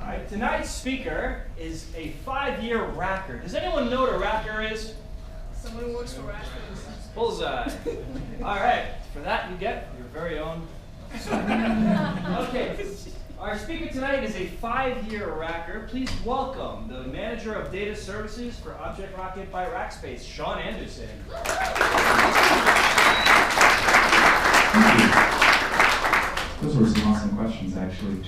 All right, tonight's speaker is a 5-year racker. Does anyone know what a racker is? Someone who works for Rackspace. Bullseye. All right, for that you get your very own. Okay, our speaker tonight is a 5-year racker. Please welcome the Manager of Data Services for ObjectRocket by Rackspace, Sean Anderson. Those were some awesome questions, actually.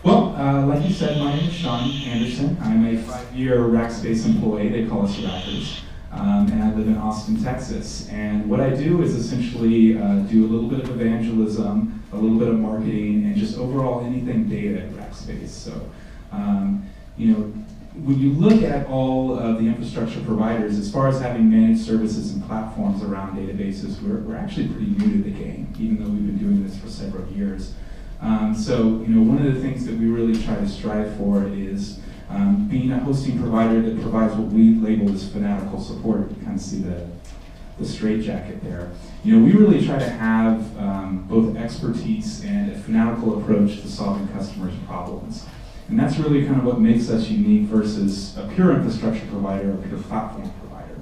Like you said, my name is Sean Anderson. I'm a 5-year Rackspace employee. They call us rackers. And I live in Austin, Texas. And what I do is essentially do a little bit of evangelism, a little bit of marketing, and just overall anything data at Rackspace. So, when you look at all of the infrastructure providers, as far as having managed services and platforms around databases, we're actually pretty new to the game, even though we've been doing this for several years. One of the things that we really try to strive for is being a hosting provider that provides what we label as fanatical support. You kind of see the straitjacket there. We really try to have both expertise and a fanatical approach to solving customers' problems. And that's really kind of what makes us unique versus a pure infrastructure provider or a pure platform provider.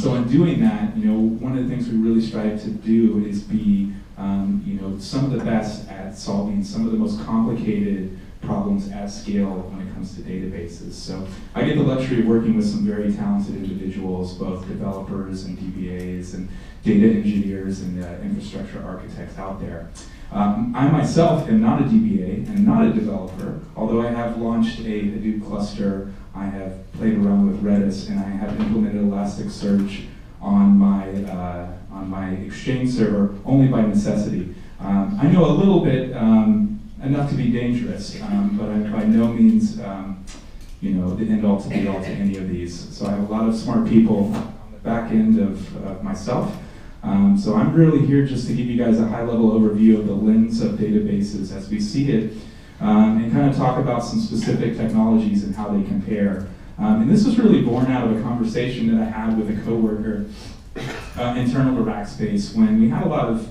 So in doing that, one of the things we really strive to do is be some of the best at solving some of the most complicated problems at scale when it comes to databases. So I get the luxury of working with some very talented individuals, both developers and DBAs and data engineers and infrastructure architects out there. I myself am not a DBA and not a developer, although I have launched a Hadoop cluster, I have played around with Redis, and I have implemented Elasticsearch on my Exchange server only by necessity. I know a little bit, enough to be dangerous, but I'm by no means, the end all to be all to any of these. So I have a lot of smart people on the back end of myself. So I'm really here just to give you guys a high-level overview of the lens of databases as we see it, and kind of talk about some specific technologies and how they compare. And this was really born out of a conversation that I had with a coworker internal to Rackspace when we had a lot of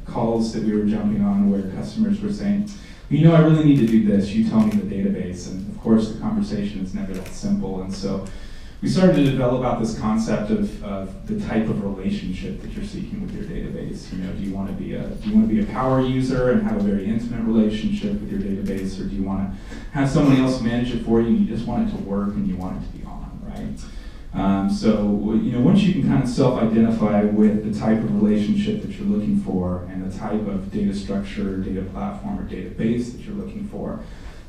calls that we were jumping on where customers were saying, I really need to do this, you tell me the database. And of course the conversation is never that simple. And so we started to develop out this concept of the type of relationship that you're seeking with your database. Do you want to be a power user and have a very intimate relationship with your database, or do you want to have someone else manage it for you and you just want it to work and you want it to be on, right? Once you can kind of self-identify with the type of relationship that you're looking for and the type of data structure, data platform, or database that you're looking for,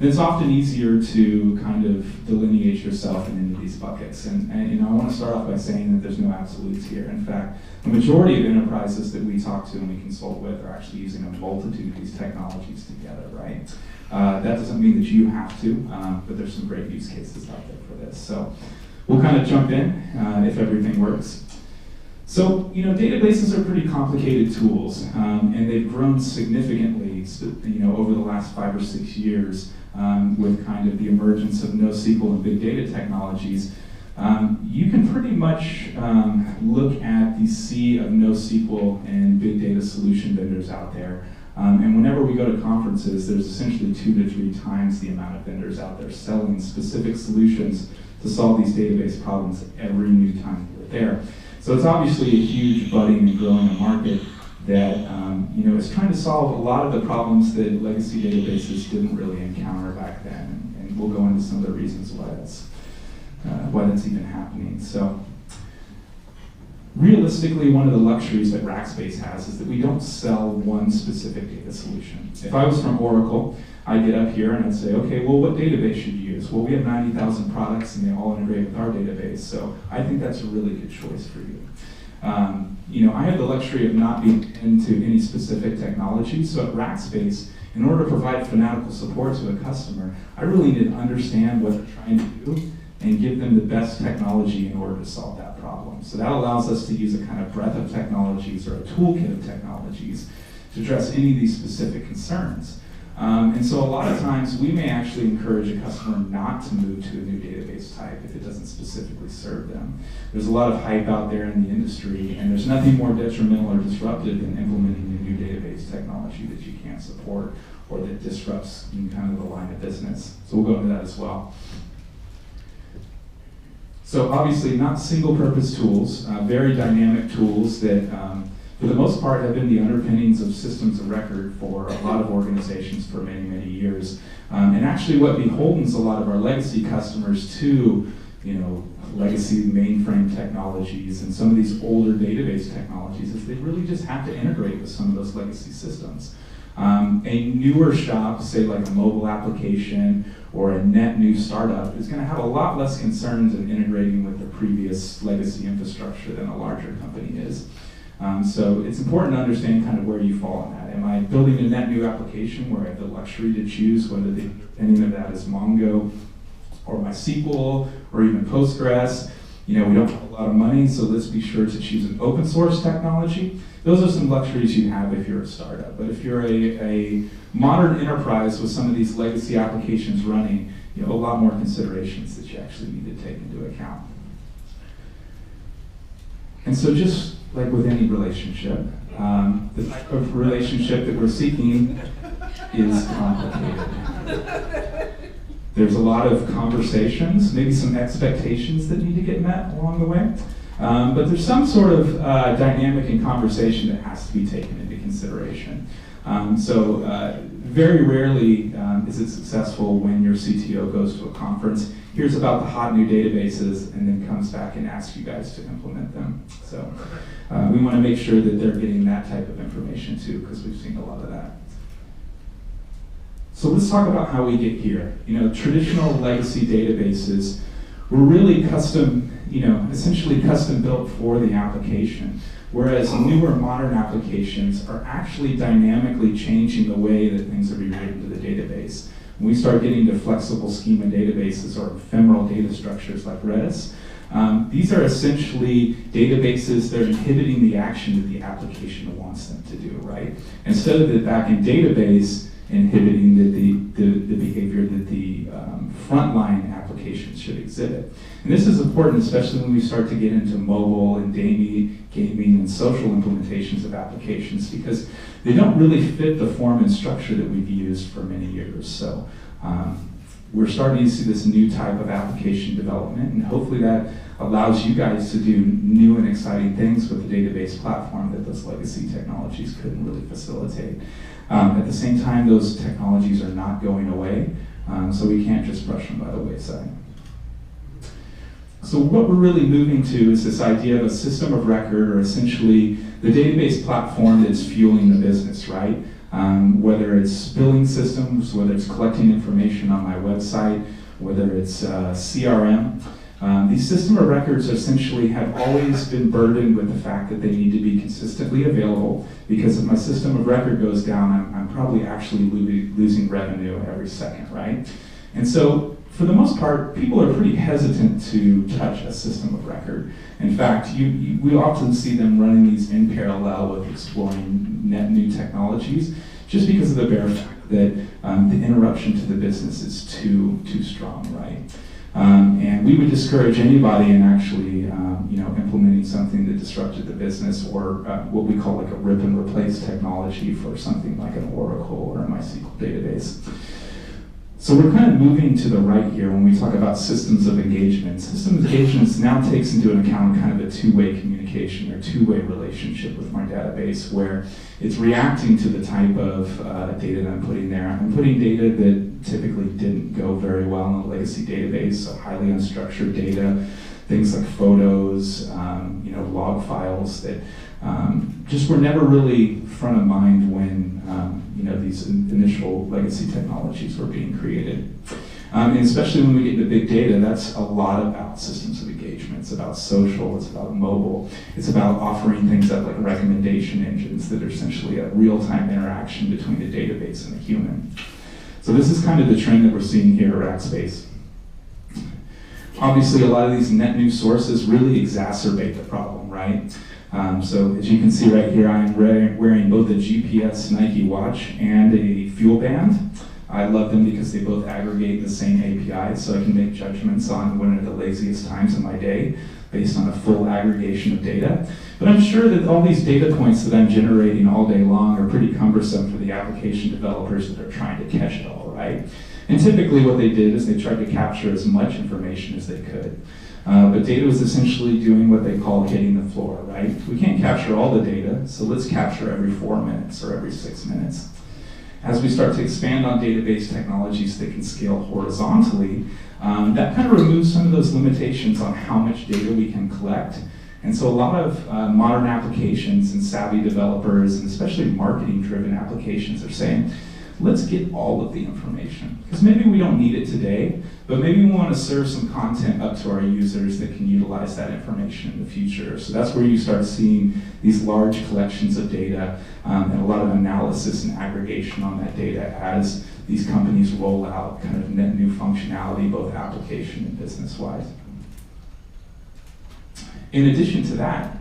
then it's often easier to kind of delineate yourself into these buckets. And I want to start off by saying that there's no absolutes here. In fact, the majority of enterprises that we talk to and we consult with are actually using a multitude of these technologies together, right? That doesn't mean that you have to, but there's some great use cases out there for this. So we'll kind of jump in if everything works. So, databases are pretty complicated tools, and they've grown significantly, over the last 5 or 6 years with kind of the emergence of NoSQL and big data technologies. You can pretty much look at the sea of NoSQL and big data solution vendors out there. And whenever we go to conferences, there's essentially 2 to 3 times the amount of vendors out there selling specific solutions to solve these database problems every new time we're there. So it's obviously a huge budding and growing market that is trying to solve a lot of the problems that legacy databases didn't really encounter back then. And we'll go into some of the reasons why that's even happening. So realistically, one of the luxuries that Rackspace has is that we don't sell one specific data solution. If I was from Oracle, I'd get up here and I'd say, okay, well, what database should you use? Well, we have 90,000 products and they all integrate with our database, so I think that's a really good choice for you. I have the luxury of not being into any specific technology, so at Rackspace, in order to provide fanatical support to a customer, I really need to understand what they're trying to do and give them the best technology in order to solve that problem. So that allows us to use a kind of breadth of technologies or a toolkit of technologies to address any of these specific concerns. And so a lot of times we may actually encourage a customer not to move to a new database type if it doesn't specifically serve them. There's a lot of hype out there in the industry, and there's nothing more detrimental or disruptive than implementing a new database technology. can't support or that disrupts kind of the line of business. So we'll go into that as well. So obviously not single purpose tools, very dynamic tools that for the most part have been the underpinnings of systems of record for a lot of organizations for many, many years. And actually what beholdens a lot of our legacy customers to, legacy mainframe technologies and some of these older database technologies is they really just have to integrate with some of those legacy systems. A newer shop, say like a mobile application or a net new startup, is going to have a lot less concerns in integrating with the previous legacy infrastructure than a larger company is. So it's important to understand kind of where you fall on that. Am I building a net new application where I have the luxury to choose whether any of that is Mongo or MySQL or even Postgres? We don't have a lot of money, so let's be sure to choose an open source technology. Those are some luxuries you have if you're a startup. But if you're a modern enterprise with some of these legacy applications running, a lot more considerations that you actually need to take into account. And so just like with any relationship, the type of relationship that we're seeking is complicated. There's a lot of conversations, maybe some expectations that need to get met along the way. But there's some sort of dynamic in conversation that has to be taken into consideration. Very rarely is it successful when your CTO goes to a conference, hears about the hot new databases, and then comes back and asks you guys to implement them. So we want to make sure that they're getting that type of information too, because we've seen a lot of that. So let's talk about how we get here. Traditional legacy databases were really custom, essentially custom built for the application, whereas newer modern applications are actually dynamically changing the way that things are being written to the database. When we start getting to flexible schema databases or ephemeral data structures like Redis, these are essentially databases that are inhibiting the action that the application wants them to do, right? Instead of the backend database inhibiting the behavior that the frontline applications should exhibit. And this is important, especially when we start to get into mobile and gaming and social implementations of applications, because they don't really fit the form and structure that we've used for many years. So we're starting to see this new type of application development, and hopefully that allows you guys to do new and exciting things with the database platform that those legacy technologies couldn't really facilitate. At the same time, those technologies are not going away, so we can't just brush them by the wayside. So what we're really moving to is this idea of a system of record, or essentially the database platform that's fueling the business, right? Whether it's billing systems, whether it's collecting information on my website, whether it's CRM. These system of records essentially have always been burdened with the fact that they need to be consistently available, because if my system of record goes down, I'm probably actually losing revenue every second, right? And so, for the most part, people are pretty hesitant to touch a system of record. In fact, we often see them running these in parallel with exploring net new technologies, just because of the bare fact that the interruption to the business is too strong, right? And we would discourage anybody in actually, implementing something that disrupted the business, or what we call like a rip and replace technology for something like an Oracle or a MySQL database. So we're kind of moving to the right here when we talk about systems of engagement. Systems of engagements now takes into account kind of a two-way communication or two-way relationship with my database, where it's reacting to the type of data that I'm putting there. I'm putting data that typically didn't go very well in a legacy database, so highly unstructured data, things like photos, log files that just were never really front of mind when these initial legacy technologies were being created. And especially when we get into big data, that's a lot about systems of engagement. It's about social, it's about mobile, it's about offering things that like recommendation engines that are essentially a real-time interaction between the database and the human. So this is kind of the trend that we're seeing here at Rackspace. Obviously, a lot of these net new sources really exacerbate the problem, right? So as you can see right here, I'm wearing both a GPS Nike watch and a fuel band. I love them because they both aggregate the same API, so I can make judgments on when are the laziest times of my day. based on a full aggregation of data. But I'm sure that all these data points that I'm generating all day long are pretty cumbersome for the application developers that are trying to catch it all, right? And typically what they did is they tried to capture as much information as they could. But data was essentially doing what they call hitting the floor, right? We can't capture all the data, so let's capture every 4 minutes or every 6 minutes. As we start to expand on database technologies that can scale horizontally, that kind of removes some of those limitations on how much data we can collect. And so a lot of modern applications and savvy developers, and especially marketing-driven applications, are saying, let's get all of the information. Because maybe we don't need it today, but maybe we want to serve some content up to our users that can utilize that information in the future. So that's where you start seeing these large collections of data and a lot of analysis and aggregation on that data as these companies roll out kind of net new functionality, both application and business-wise. In addition to that,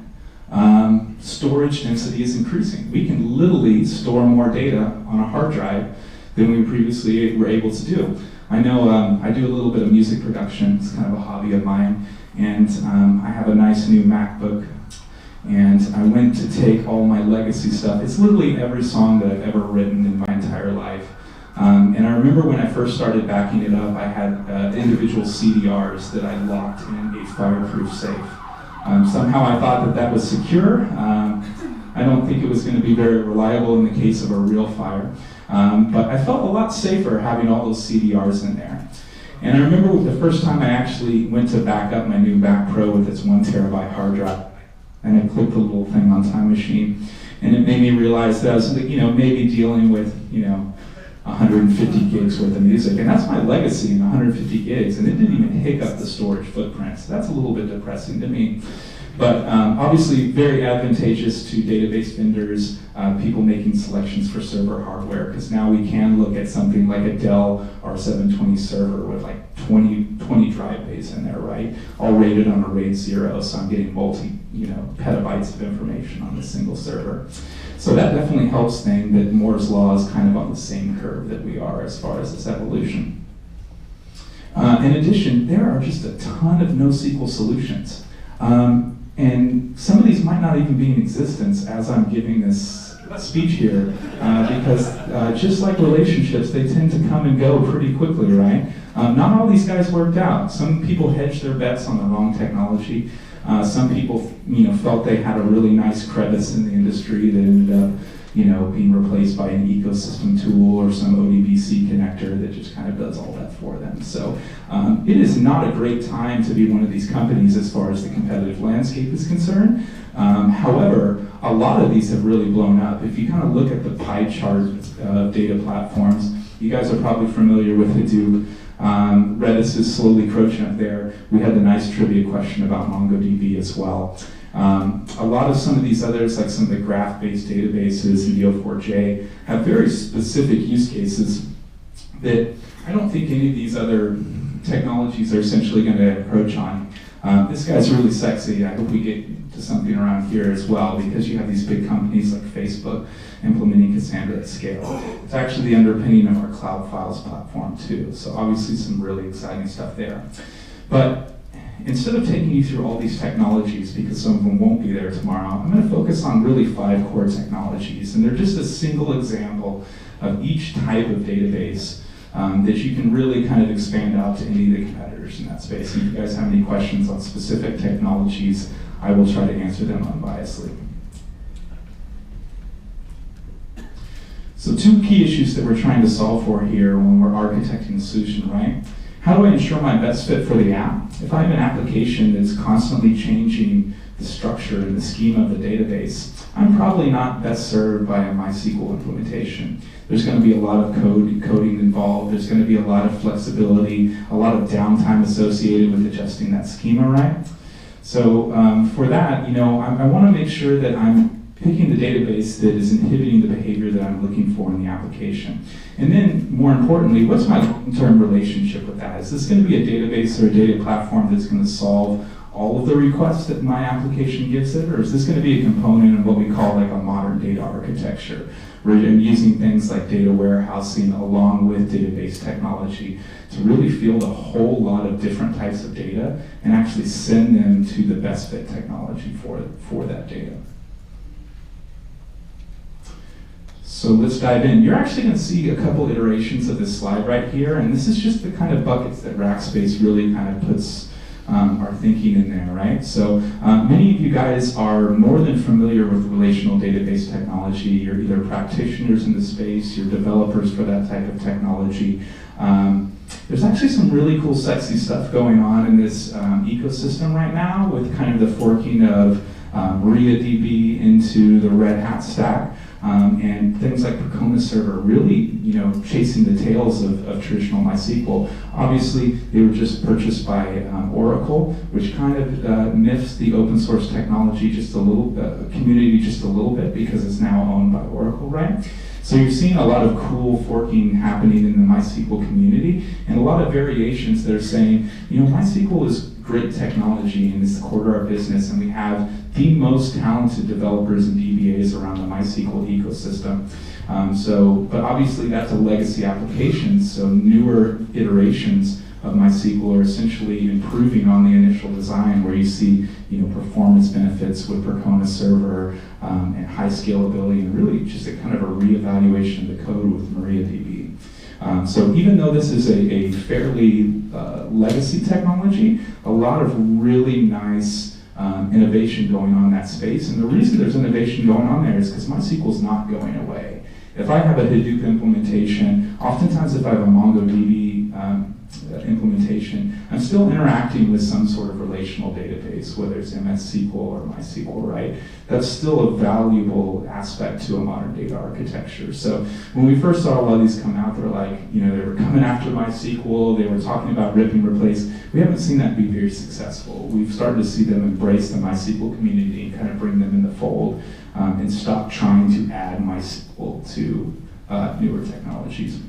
storage density is increasing. We can literally store more data on a hard drive than we previously were able to do. I know I do a little bit of music production. It's kind of a hobby of mine. And I have a nice new MacBook. And I went to take all my legacy stuff. It's literally every song that I've ever written in my entire life. And I remember when I first started backing it up, I had individual CDRs that I locked in a fireproof safe. Somehow I thought that that was secure. I don't think it was going to be very reliable in the case of a real fire. But I felt a lot safer having all those CDRs in there. And I remember the first time I actually went to back up my new Mac Pro with its 1 terabyte hard drive, and I clicked the little thing on Time Machine, and it made me realize that I was, maybe dealing with, 150 gigs worth of music, and that's my legacy in 150 gigs, and it didn't even hiccup the storage footprint, so that's a little bit depressing to me. But obviously very advantageous to database vendors, people making selections for server hardware, because now we can look at something like a Dell R720 server with like 20 drive bays in there, right? All rated on a RAID 0, so I'm getting petabytes of information on a single server. So that definitely helps things that Moore's Law is kind of on the same curve that we are as far as its evolution. In addition, there are just a ton of NoSQL solutions. And some of these might not even be in existence as I'm giving this speech here, because just like relationships, they tend to come and go pretty quickly, right? Not all these guys worked out. Some people hedged their bets on the wrong technology. Some people, felt they had a really nice crevice in the industry that ended up, being replaced by an ecosystem tool or some ODBC connector that just kind of does all that for them. So it is not a great time to be one of these companies as far as the competitive landscape is concerned. However, a lot of these have really blown up. If you kind of look at the pie chart of data platforms, you guys are probably familiar with Hadoop. Redis is slowly crouching up there. We had the nice trivia question about MongoDB as well. A lot of some of these others, like some of the graph-based databases and Neo4j, have very specific use cases that I don't think any of these other technologies are essentially going to approach on. This guy's really sexy. I hope we get to something around here as well, because you have these big companies like Facebook implementing Cassandra at scale. It's actually the underpinning of our Cloud Files platform too. So obviously some really exciting stuff there. But instead of taking you through all these technologies, because some of them won't be there tomorrow, I'm going to focus on really 5 core technologies. And they're just a single example of each type of database that you can really kind of expand out to any of the competitors in that space. And if you guys have any questions on specific technologies, I will try to answer them unbiasedly. So 2 key issues that we're trying to solve for here when we're architecting the solution, right? How do I ensure my best fit for the app? If I have an application that's constantly changing the structure and the schema of the database, I'm probably not best served by a MySQL implementation. There's going to be a lot of coding involved. There's going to be a lot of flexibility, a lot of downtime associated with adjusting that schema, right? So for that, I want to make sure that I'm picking the database that is inhibiting the behavior that I'm looking for in the application. And then, more importantly, what's my long-term relationship with that? Is this going to be a database or a data platform that's going to solve all of the requests that my application gives it? Or is this going to be a component of what we call like a modern data architecture, we're using things like data warehousing along with database technology to really field a whole lot of different types of data and actually send them to the best fit technology for that data. So let's dive in. You're actually going to see a couple iterations of this slide right here, and this is just the kind of buckets that Rackspace really kind of puts our thinking in there, right? So many of you guys are more than familiar with relational database technology. You're either practitioners in the space, you're developers for that type of technology. There's actually some really cool, sexy stuff going on in this ecosystem right now with kind of the forking of MariaDB into the Red Hat stack. And things like Percona Server really, chasing the tails of traditional MySQL. Obviously, they were just purchased by Oracle, which kind of nifs the open source technology just a little, community just a little bit because it's now owned by Oracle, right? So you're seeing a lot of cool forking happening in the MySQL community, and a lot of variations that are saying, MySQL is great technology and it's the core of our business, and we have the most talented developers and DBAs around the MySQL ecosystem. But obviously that's a legacy application, so newer iterations of MySQL are essentially improving on the initial design where you see performance benefits with Percona Server and high scalability, and really just a kind of a reevaluation of the code with MariaDB. So even though this is a fairly legacy technology, a lot of really nice innovation going on in that space. And the reason there's innovation going on there is because MySQL's not going away. If I have a Hadoop implementation, oftentimes if I have a MongoDB implementation, I'm still interacting with some sort of relational database, whether it's MS SQL or MySQL, right? That's still a valuable aspect to a modern data architecture. So when we first saw a lot of these come out, they were coming after MySQL, they were talking about rip and replace. We haven't seen that be very successful. We've started to see them embrace the MySQL community and kind of bring them in the fold and stop trying to add MySQL to newer technologies.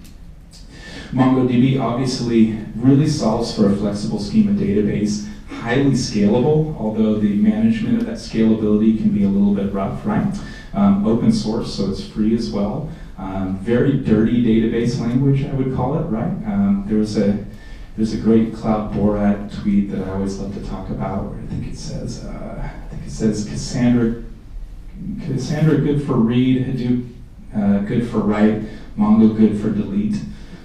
MongoDB obviously really solves for a flexible schema database, highly scalable, although the management of that scalability can be a little bit rough, right? Open source, so it's free as well. Very dirty database language, I would call it, right? There's a great Cloud Borat tweet that I always love to talk about, where I think it says Cassandra good for read, Hadoop good for write, Mongo good for delete.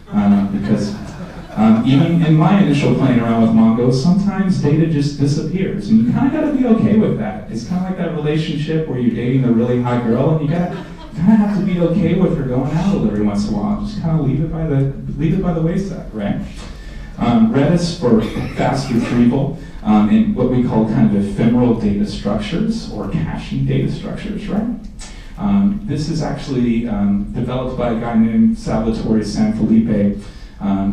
Because even in my initial playing around with Mongo, sometimes data just disappears, and you kind of got to be okay with that. It's kind of like that relationship where you're dating a really hot girl, and you kind of have to be okay with her going out every once in a while. Just kind of leave it by the wayside, right? Redis for fast retrieval, and what we call kind of ephemeral data structures or caching data structures, right? This is actually developed by a guy named Salvatore Sanfilippo,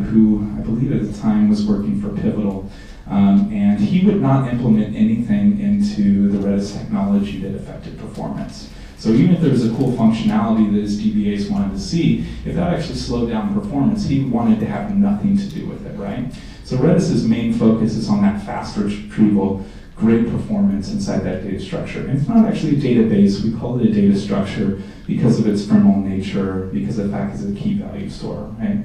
who I believe at the time was working for Pivotal. And he would not implement anything into the Redis technology that affected performance. So even if there was a cool functionality that his DBAs wanted to see, if that actually slowed down performance, he wanted to have nothing to do with it, right? So Redis's main focus is on that fast retrieval, great performance inside that data structure. And it's not actually a database, we call it a data structure because of its ephemeral nature, because of the fact it's a key value store, right?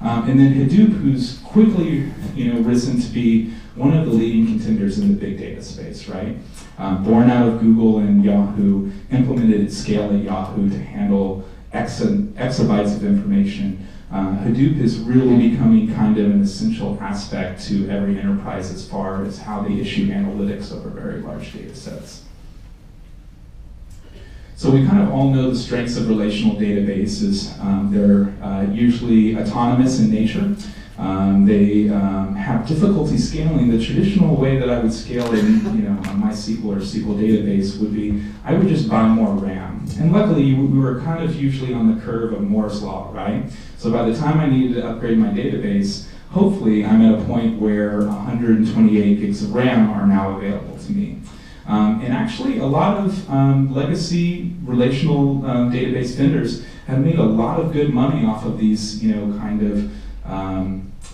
And then Hadoop, who's quickly risen to be one of the leading contenders in the big data space, right? Born out of Google and Yahoo, implemented at scale at Yahoo to handle exabytes of information. Hadoop is really becoming kind of an essential aspect to every enterprise as far as how they issue analytics over very large data sets. So we kind of all know the strengths of relational databases. They're usually autonomous in nature. They have difficulty scaling. The traditional way that I would scale in, on MySQL or SQL database would be, I would just buy more RAM. And luckily, we were kind of usually on the curve of Moore's Law, right? So by the time I needed to upgrade my database, hopefully I'm at a point where 128 gigs of RAM are now available to me. And actually, a lot of legacy relational database vendors have made a lot of good money off of these, kind of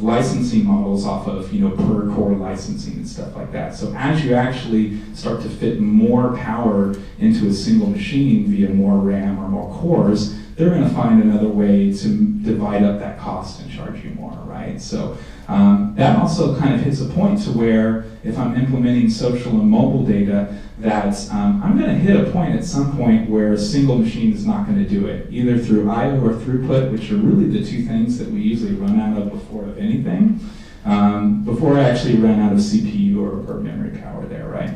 licensing models off of per core licensing and stuff like that. So as you actually start to fit more power into a single machine via more RAM or more cores, they're going to find another way to divide up that cost and charge you more, right? So that also kind of hits a point to where if I'm implementing social and mobile data, that I'm going to hit a point at some point where a single machine is not going to do it, either through I/O or throughput, which are really the two things that we usually run out of before anything, before I actually run out of CPU or memory power there, right?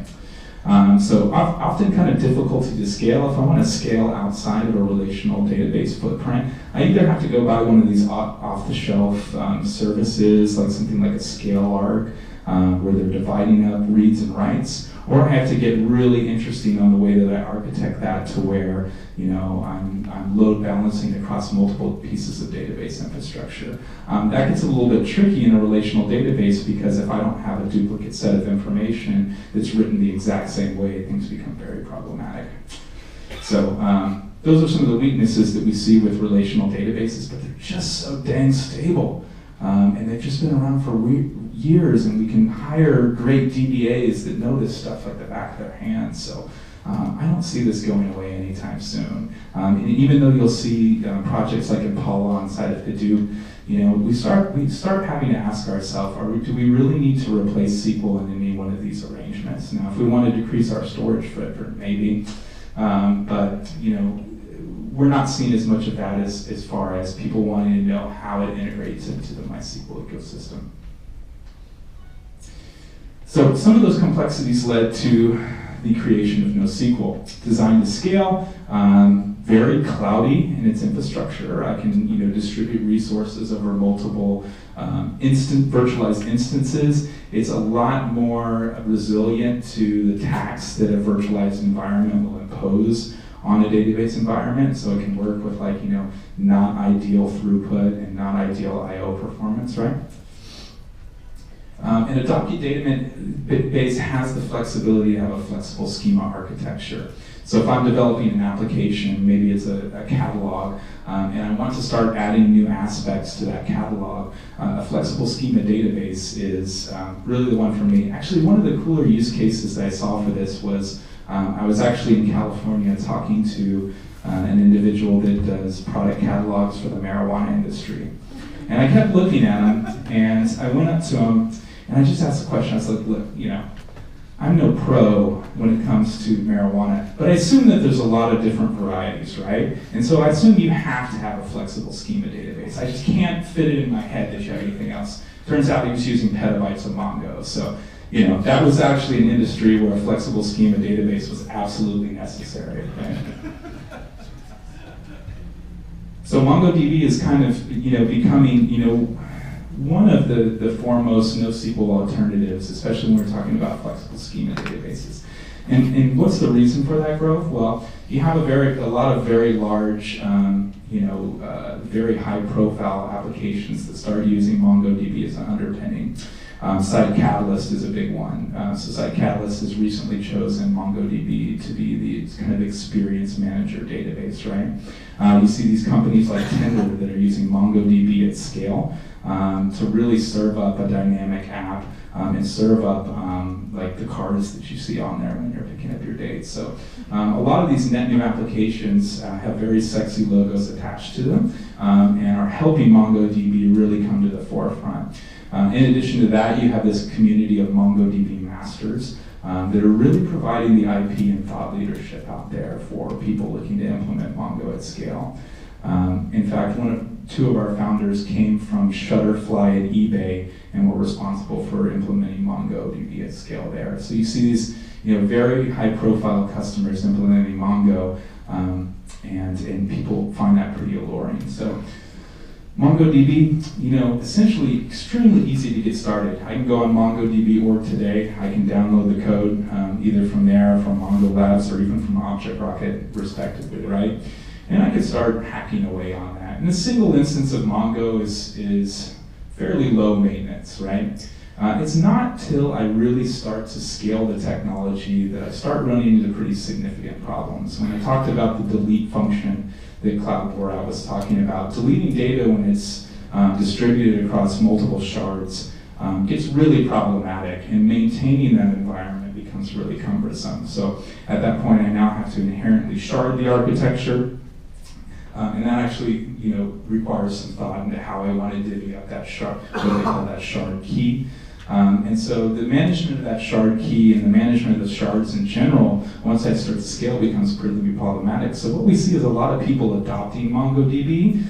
So often kind of difficulty to scale. If I want to scale outside of a relational database footprint, I either have to go buy one of these off-the-shelf services, like something like a scale arc, where they're dividing up reads and writes, or I have to get really interesting on the way that I architect that to where I'm load balancing across multiple pieces of database infrastructure. That gets a little bit tricky in a relational database because if I don't have a duplicate set of information that's written the exact same way, things become very problematic. So those are some of the weaknesses that we see with relational databases, but they're just so dang stable. And they've just been around for years, and we can hire great DBAs that know this stuff like the back of their hands. So I don't see this going away anytime soon. And even though you'll see projects like Impala inside of Hadoop, we start having to ask ourselves, do we really need to replace SQL in any one of these arrangements? Now, if we want to decrease our storage footprint, maybe, but we're not seeing as much of that as far as people wanting to know how it integrates into the MySQL ecosystem. So some of those complexities led to the creation of NoSQL. Designed to scale, very cloudy in its infrastructure. I can distribute resources over multiple virtualized instances. It's a lot more resilient to the tax that a virtualized environment will impose on a database environment, so it can work with not ideal throughput and not ideal I/O performance, right? An adopted database has the flexibility to have a flexible schema architecture. So if I'm developing an application, maybe it's a catalog, and I want to start adding new aspects to that catalog, a flexible schema database is really the one for me. Actually, one of the cooler use cases that I saw for this was I was actually in California talking to an individual that does product catalogs for the marijuana industry. And I kept looking at him, and I went up to him, and I just asked a question. I was like, look, I'm no pro when it comes to marijuana, but I assume that there's a lot of different varieties, right? And so I assume you have to have a flexible schema database. I just can't fit it in my head that you have anything else. Turns out he was using petabytes of Mongo. So, that was actually an industry where a flexible schema database was absolutely necessary. Right? So MongoDB is kind of, becoming, one of the foremost NoSQL alternatives, especially when we're talking about flexible schema databases. And what's the reason for that growth? Well, you have a lot of very large, very high-profile applications that start using MongoDB as an underpinning. Site Catalyst is a big one. So Site Catalyst has recently chosen MongoDB to be the kind of experience manager database, right? You see these companies like tenured that are using MongoDB at scale to really serve up a dynamic app and serve up like the cards that you see on there when you're picking up your dates. So a lot of these net new applications have very sexy logos attached to them and are helping MongoDB really come to the forefront. In addition to that, you have this community of MongoDB masters that are really providing the IP and thought leadership out there for people looking to implement Mongo at scale. In fact, two of our founders came from Shutterfly and eBay and were responsible for implementing MongoDB at scale there. So you see these very high-profile customers implementing Mongo, and people find that pretty alluring. So MongoDB, essentially extremely easy to get started. I can go on MongoDB.org today. I can download the code either from there, from Mongo Labs, or even from ObjectRocket, respectively, right? And I could start hacking away on that. And a single instance of Mongo is fairly low maintenance, right? It's not till I really start to scale the technology that I start running into pretty significant problems. When I talked about the delete function that Cloud Borat was talking about, deleting data when it's distributed across multiple shards, gets really problematic, and maintaining that environment becomes really cumbersome. So at that point, I now have to inherently shard the architecture, and that actually, requires some thought into how I want to divvy up that shard, what they call that shard key. And so the management of that shard key and the management of the shards in general, once I start to scale, becomes pretty problematic. So what we see is a lot of people adopting MongoDB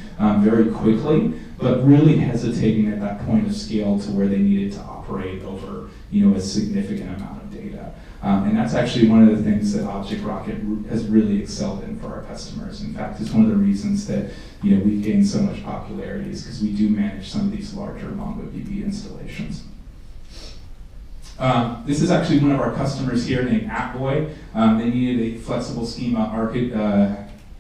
very quickly, but really hesitating at that point of scale to where they needed to operate over a significant amount of data. And that's actually one of the things that ObjectRocket has really excelled in for our customers. In fact, it's one of the reasons that we've gained so much popularity, is because we do manage some of these larger MongoDB installations. This is actually one of our customers here named AppBoy. They needed a flexible schema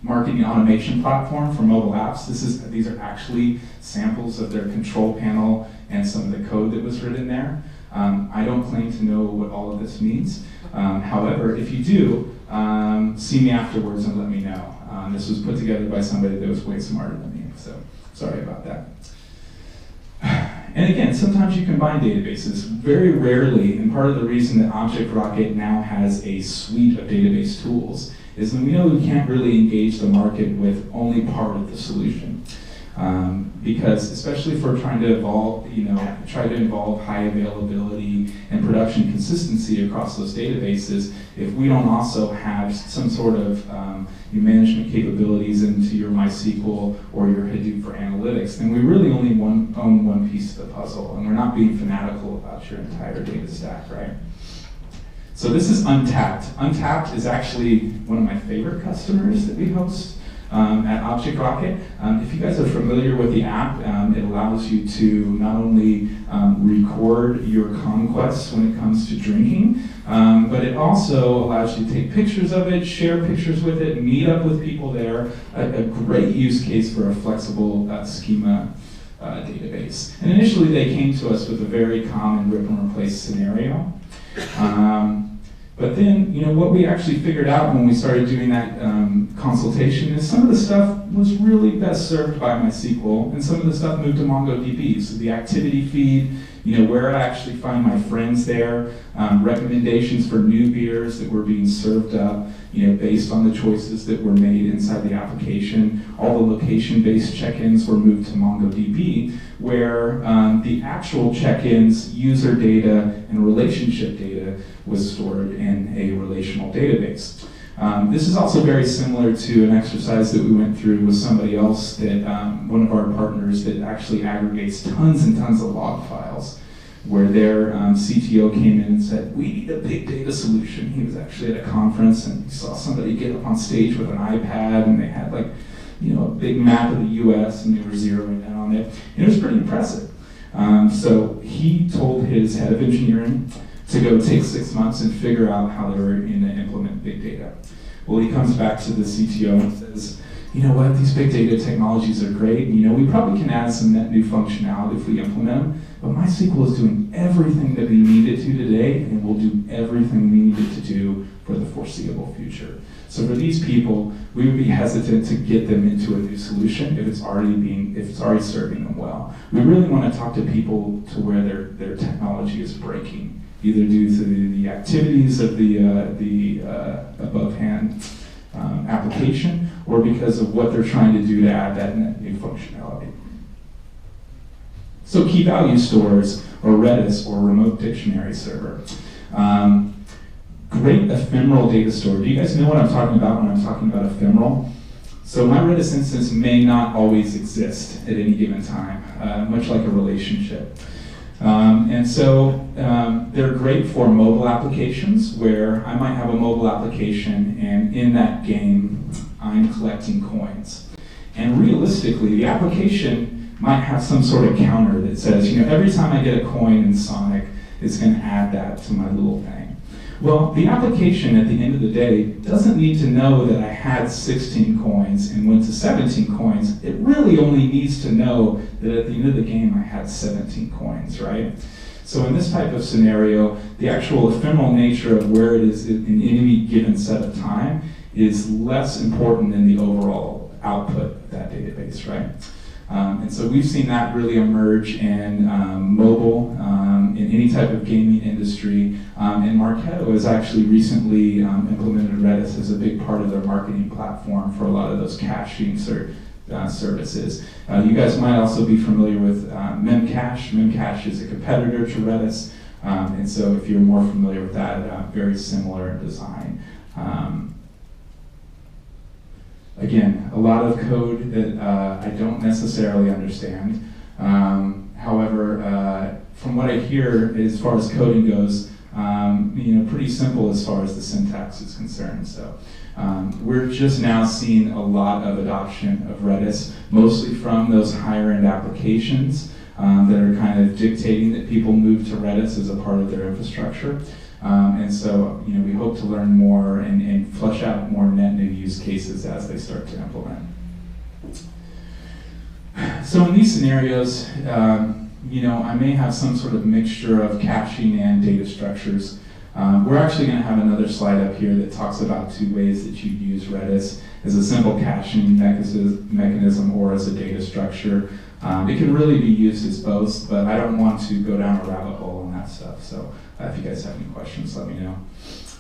marketing automation platform for mobile apps. These are actually samples of their control panel and some of the code that was written there. I don't claim to know what all of this means. However, if you do, see me afterwards and let me know. This was put together by somebody that was way smarter than me, so sorry about that. And again, sometimes you combine databases. Very rarely, and part of the reason that ObjectRocket now has a suite of database tools is that we know we can't really engage the market with only part of the solution. Because especially if we're trying to involve high availability and production consistency across those databases, if we don't also have some sort of management capabilities into your MySQL or your Hadoop for analytics, then we really only own one piece of the puzzle, and we're not being fanatical about your entire data stack, right? So this is Untapped. Untapped is actually one of my favorite customers that we host at ObjectRocket. If you guys are familiar with the app, it allows you to not only record your conquests when it comes to drinking, but it also allows you to take pictures of it, share pictures with it, meet up with people there. A great use case for a flexible schema database. And initially they came to us with a very common rip and replace scenario. But then, what we actually figured out when we started doing that consultation is some of the stuff was really best served by MySQL, and some of the stuff moved to MongoDB. So the activity feed, where I actually find my friends there, recommendations for new beers that were being served up, based on the choices that were made inside the application. All the location-based check-ins were moved to MongoDB, where the actual check-ins, user data, and relationship data was stored in a relational database. This is also very similar to an exercise that we went through with somebody else, that one of our partners that actually aggregates tons and tons of log files, where their CTO came in and said, we need a big data solution. He was actually at a conference and he saw somebody get up on stage with an iPad, and they had a big map of the US, and they were zeroing in on it. And it was pretty impressive. So he told his head of engineering to go take 6 months and figure out how they were going to implement big data. Well, he comes back to the CTO and says, you know what, these big data technologies are great. We probably can add some net new functionality if we implement them, but MySQL is doing everything that we needed to today, and will do everything we needed to do for the foreseeable future. So for these people, we would be hesitant to get them into a new solution if it's already serving them well. We really want to talk to people to where their technology is breaking, either due to the activities of the above-hand application, or because of what they're trying to do to add that net new functionality. So key value stores, or Redis, or remote dictionary server. Great ephemeral data store. Do you guys know what I'm talking about when I'm talking about ephemeral? So my Redis instance may not always exist at any given time, much like a relationship. And so they're great for mobile applications, where I might have a mobile application, and in that game, I'm collecting coins. And realistically, the application might have some sort of counter that says, every time I get a coin in Sonic, it's going to add that to my little thing. Well, the application at the end of the day doesn't need to know that I had 16 coins and went to 17 coins. It really only needs to know that at the end of the game I had 17 coins, right? So in this type of scenario, the actual ephemeral nature of where it is in any given set of time is less important than the overall output of that database, right? And so we've seen that really emerge in mobile, in any type of gaming industry. And Marketo has actually recently implemented Redis as a big part of their marketing platform for a lot of those caching services. You guys might also be familiar with Memcache. Memcache is a competitor to Redis. And so if you're more familiar with that, very similar design. Again, a lot of code that I don't necessarily understand. However, from what I hear, as far as coding goes, pretty simple as far as the syntax is concerned. So we're just now seeing a lot of adoption of Redis, mostly from those higher end applications that are kind of dictating that people move to Redis as a part of their infrastructure. And so, we hope to learn more and flesh out more net new use cases as they start to implement. So in these scenarios, I may have some sort of mixture of caching and data structures. We're actually going to have another slide up here that talks about two ways that you use Redis as a simple caching mechanism or as a data structure. It can really be used as both, but I don't want to go down a rabbit hole on that stuff. So if you guys have any questions, let me know.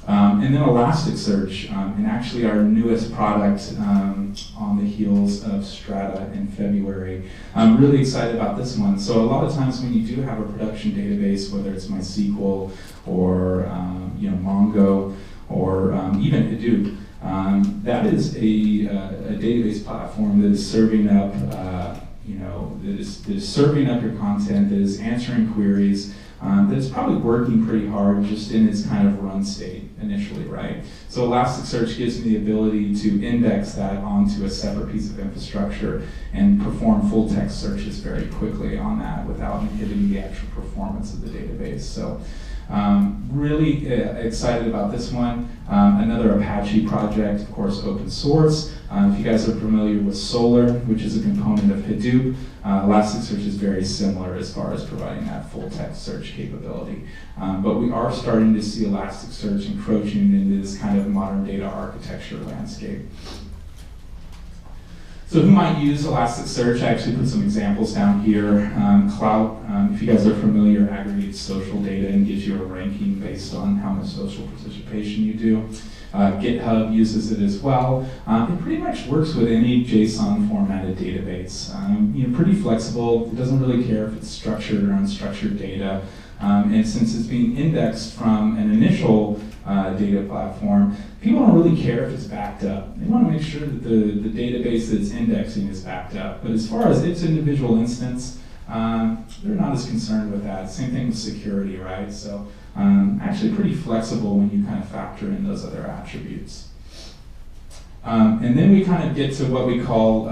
And then Elasticsearch, and actually our newest product on the heels of Strata in February. I'm really excited about this one. So a lot of times when you do have a production database, whether it's MySQL or Mongo or even Hadoop, that is a database platform that is serving up that is serving up your content, that is answering queries, that is probably working pretty hard just in its kind of run state initially, right? So Elasticsearch gives me the ability to index that onto a separate piece of infrastructure and perform full text searches very quickly on that without inhibiting the actual performance of the database. So really excited about this one. Another Apache project, of course, open source. If you guys are familiar with Solr, which is a component of Hadoop, Elasticsearch is very similar as far as providing that full text search capability. But we are starting to see Elasticsearch encroaching into this kind of modern data architecture landscape. So who might use Elasticsearch? I actually put some examples down here. Cloud, if you guys are familiar, aggregates social data and gives you a ranking based on how much social participation you do. GitHub uses it as well. It pretty much works with any JSON formatted database. Pretty flexible. It doesn't really care if it's structured or unstructured data. And since it's being indexed from an initial data platform, people don't really care if it's backed up. They want to make sure that the database that it's indexing is backed up. But as far as its individual instance, they're not as concerned with that. Same thing with security, right? So actually pretty flexible when you kind of factor in those other attributes. And then we kind of get to what we call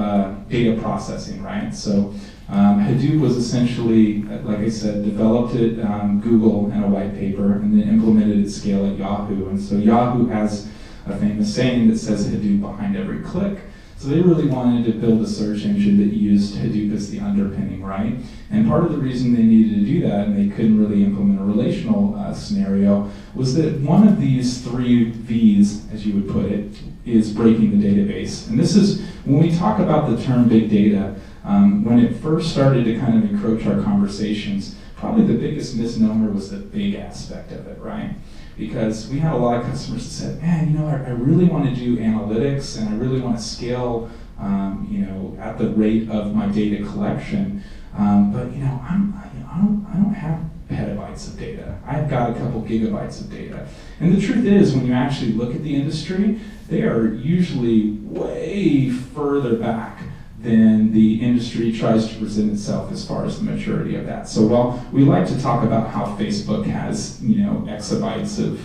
data processing, right? So Hadoop was essentially, like I said, developed at Google in a white paper and then implemented at scale at Yahoo. And so Yahoo has a famous saying that says Hadoop behind every click. So they really wanted to build a search engine that used Hadoop as the underpinning, right? And part of the reason they needed to do that, and they couldn't really implement a relational scenario, was that one of these three V's, as you would put it, is breaking the database. And this is, when we talk about the term big data, when it first started to kind of encroach our conversations, probably the biggest misnomer was the big aspect of it, right? Because we had a lot of customers that said, man, I really want to do analytics and I really want to scale, at the rate of my data collection, but I don't have petabytes of data. I've got a couple gigabytes of data. And the truth is, when you actually look at the industry, they are usually way further back than the industry tries to present itself as far as the maturity of that. So while we like to talk about how Facebook has, exabytes of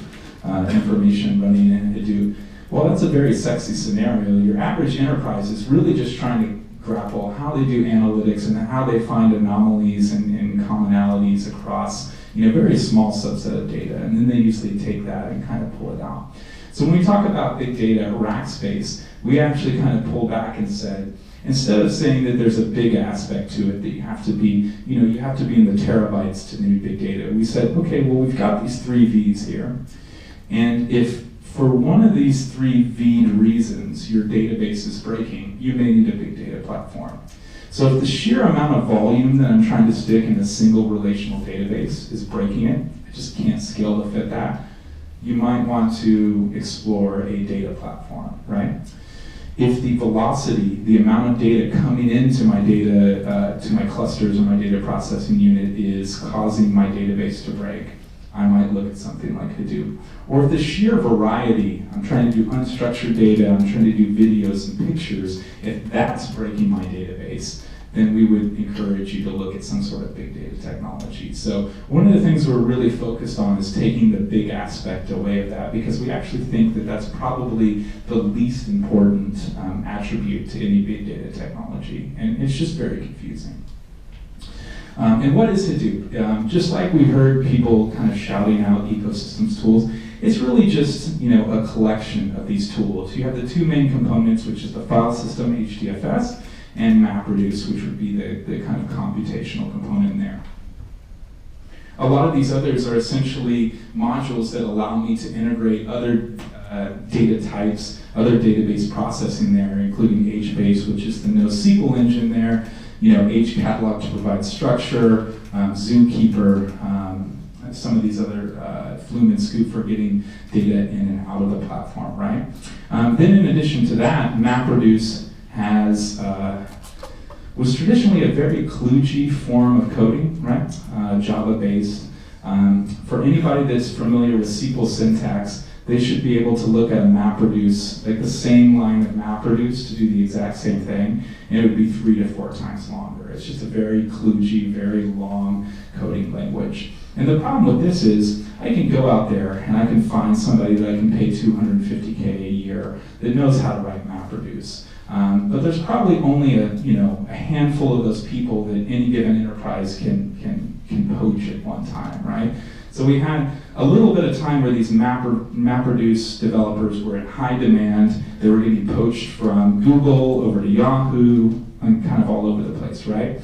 information running in Hadoop, well, that's a very sexy scenario. Your average enterprise is really just trying to grapple how they do analytics and how they find anomalies and commonalities across, a very small subset of data. And then they usually take that and kind of pull it out. So when we talk about big data at Rackspace, we actually kind of pull back and said, instead of saying that there's a big aspect to it, that you have to be, you have to be in the terabytes to do big data, we said, okay, well, we've got these three V's here. And if for one of these three V'd reasons your database is breaking, you may need a big data platform. So if the sheer amount of volume that I'm trying to stick in a single relational database is breaking it, I just can't scale to fit that, you might want to explore a data platform, right? If the velocity, the amount of data coming into my data, to my clusters or my data processing unit is causing my database to break, I might look at something like Hadoop. Or if the sheer variety, I'm trying to do unstructured data, I'm trying to do videos and pictures, if that's breaking my database, then we would encourage you to look at some sort of big data technology. So one of the things we're really focused on is taking the big aspect away of that, because we actually think that that's probably the least important attribute to any big data technology, and it's just very confusing. And what is Hadoop? Just like we heard people kind of shouting out ecosystems tools, it's really just a collection of these tools. You have the two main components, which is the file system, HDFS, and MapReduce, which would be the kind of computational component there. A lot of these others are essentially modules that allow me to integrate other data types, other database processing there, including HBase, which is the NoSQL engine there, HCatalog to provide structure, Zookeeper, some of these other Flume and Scoop for getting data in and out of the platform, right? Then in addition to that, MapReduce was traditionally a very kludgy form of coding, right? Java-based. For anybody that's familiar with SQL syntax, they should be able to look at a MapReduce, like the same line of MapReduce to do the exact same thing, and it would be 3 to 4 times longer. It's just a very kludgy, very long coding language. And the problem with this is, I can go out there and I can find somebody that I can pay $250K a year that knows how to write MapReduce. But there's probably only a handful of those people that any given enterprise can poach at one time, right? So we had a little bit of time where these MapReduce developers were in high demand. They were getting poached from Google over to Yahoo and kind of all over the place, right?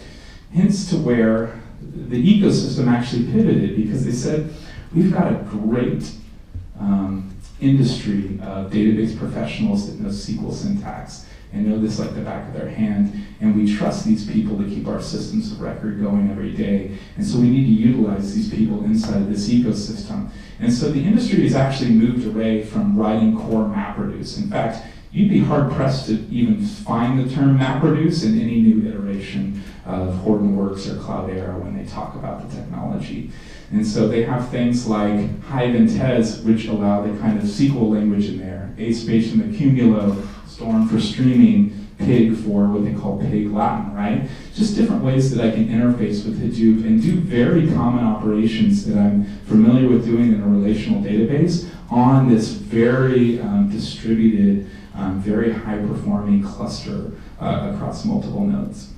Hence to where the ecosystem actually pivoted, because they said, we've got a great industry of database professionals that know SQL syntax and know this like the back of their hand, and we trust these people to keep our systems of record going every day, and so we need to utilize these people inside of this ecosystem. And so the industry has actually moved away from writing core MapReduce. In fact, you'd be hard-pressed to even find the term MapReduce in any new iteration of Hortonworks or Cloudera when they talk about the technology. And so they have things like Hive and Tez, which allow the kind of SQL language in there, Aspace and the Cumulo, Storm for streaming, Pig for what they call Pig Latin, right? Just different ways that I can interface with Hadoop and do very common operations that I'm familiar with doing in a relational database on this very distributed, very high-performing cluster across multiple nodes.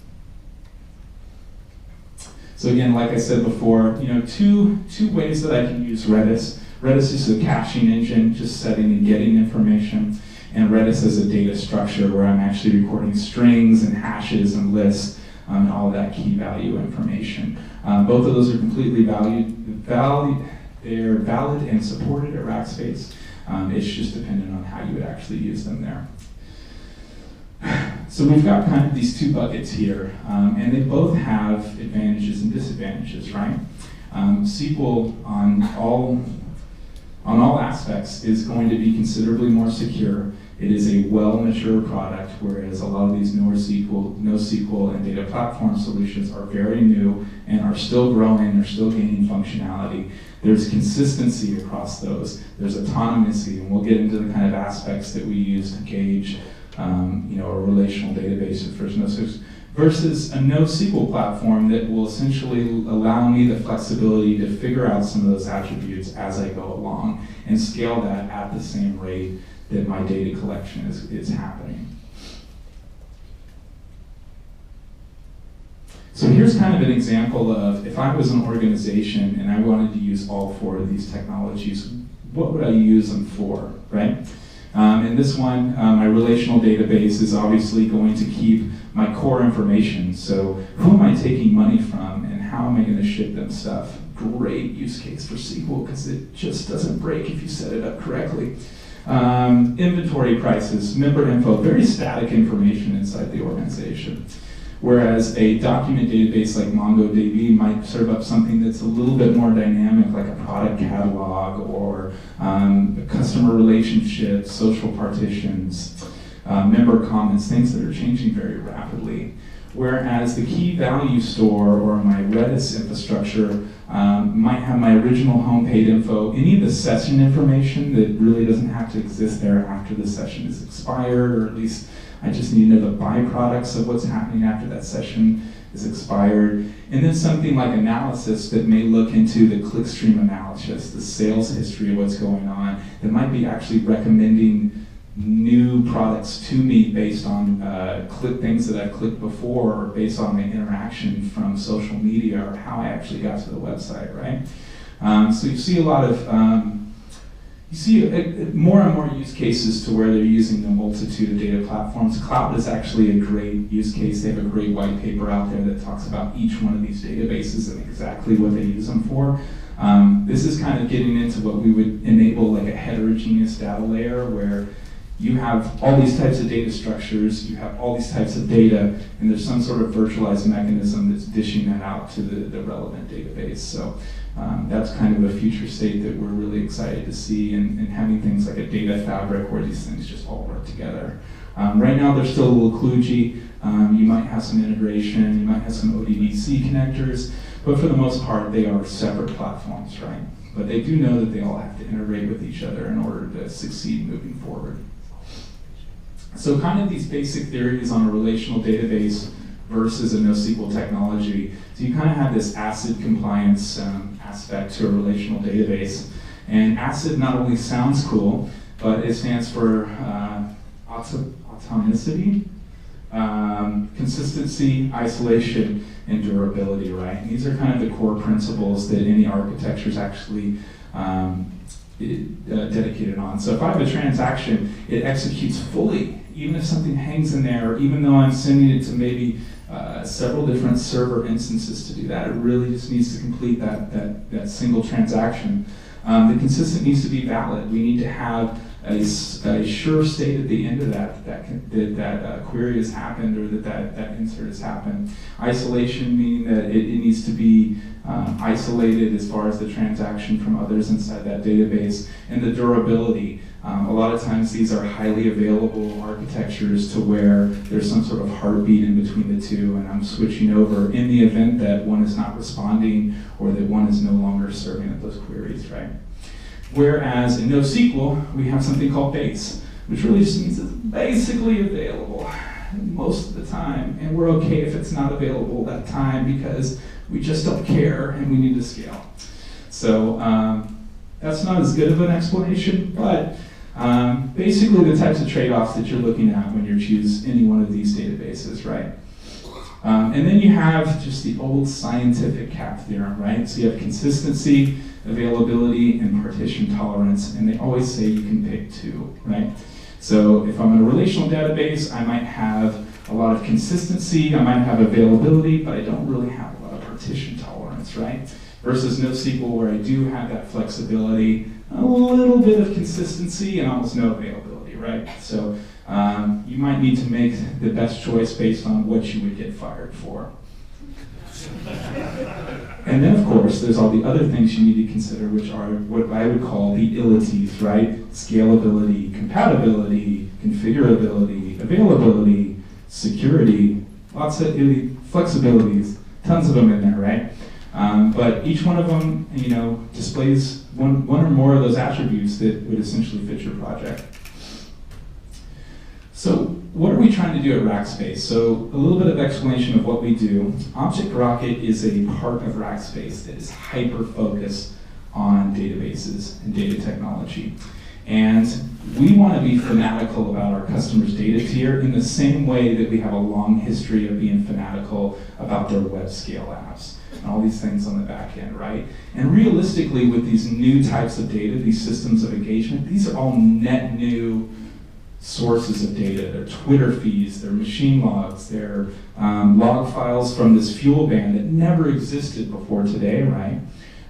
So again, like I said before, two ways that I can use Redis. Redis is a caching engine, just setting and getting information. And Redis is a data structure where I'm actually recording strings and hashes and lists and all that key value information. Both of those are completely they're valid and supported at Rackspace. It's just dependent on how you would actually use them there. So we've got kind of these two buckets here, and they both have advantages and disadvantages, right? SQL on all aspects is going to be considerably more secure. It is a well-matured product, whereas a lot of these NoSQL and data platform solutions are very new and are still growing, they're still gaining functionality. There's consistency across those. There's autonomy, and we'll get into the kind of aspects that we use to gauge a relational database versus a NoSQL platform that will essentially allow me the flexibility to figure out some of those attributes as I go along and scale that at the same rate that my data collection is happening. So here's kind of an example of if I was an organization and I wanted to use all 4 of these technologies, what would I use them for, right? In this one, my relational database is obviously going to keep my core information. So who am I taking money from and how am I going to ship them stuff? Great use case for SQL because it just doesn't break if you set it up correctly. Inventory prices, member info, very static information inside the organization. Whereas a document database like MongoDB might serve up something that's a little bit more dynamic, like a product catalog or customer relationships, social partitions, member comments, things that are changing very rapidly. Whereas the key value store or my Redis infrastructure might have my original home page info, any of the session information that really doesn't have to exist there after the session is expired, or at least I just need to know the byproducts of what's happening after that session is expired. And then something like analysis that may look into the clickstream analysis, the sales history of what's going on, that might be actually recommending new products to me based on things that I've clicked before, or based on the interaction from social media, or how I actually got to the website, right? So you see a lot of, more and more use cases to where they're using a multitude of data platforms. Cloud is actually a great use case. They have a great white paper out there that talks about each one of these databases and exactly what they use them for. This is kind of getting into what we would enable like a heterogeneous data layer, where you have all these types of data structures, you have all these types of data, and there's some sort of virtualized mechanism that's dishing that out to the relevant database. So that's kind of a future state that we're really excited to see, and having things like a data fabric where these things just all work together. Right now they're still a little kludgy. You might have some integration, you might have some ODBC connectors, but for the most part they are separate platforms, right? But they do know that they all have to integrate with each other in order to succeed moving forward. So kind of these basic theories on a relational database versus a NoSQL technology. So you kind of have this ACID compliance aspect to a relational database. And ACID not only sounds cool, but it stands for atomicity, consistency, isolation, and durability, right? And these are kind of the core principles that any architecture is actually dedicated on. So if I have a transaction, it executes fully, even if something hangs in there, or even though I'm sending it to maybe several different server instances to do that, it really just needs to complete that single transaction. The consistent needs to be valid. We need to have a sure state at the end of that query has happened, or that insert has happened. Isolation, meaning that it needs to be isolated as far as the transaction from others inside that database. And the durability. A lot of times these are highly available architectures to where there's some sort of heartbeat in between the two, and I'm switching over in the event that one is not responding or that one is no longer serving up those queries, right? Whereas in NoSQL, we have something called base, which really just means it's basically available most of the time, and we're okay if it's not available that time because we just don't care and we need to scale. So that's not as good of an explanation, but basically the types of trade-offs that you're looking at when you choose any one of these databases, right? And then you have just the old scientific CAP theorem, right? So you have consistency, availability, and partition tolerance, and they always say you can pick two, right? So if I'm in a relational database, I might have a lot of consistency, I might have availability, but I don't really have a lot of partition tolerance, right? Versus NoSQL, where I do have that flexibility, a little bit of consistency, and almost no availability, right? So you might need to make the best choice based on what you would get fired for. And then, of course, there's all the other things you need to consider, which are what I would call the illities, right? Scalability, compatibility, configurability, availability, security, lots of flexibilities, tons of them in there, right? But each one of them, displays one or more of those attributes that would essentially fit your project. So what are we trying to do at Rackspace? So a little bit of explanation of what we do. ObjectRocket is a part of Rackspace that is hyper-focused on databases and data technology. And we want to be fanatical about our customers' data tier in the same way that we have a long history of being fanatical about their web scale apps and all these things on the back end, right? And realistically, with these new types of data, these systems of engagement, these are all net new sources of data. They're Twitter feeds, they're machine logs, they're log files from this fuel band that never existed before today, right?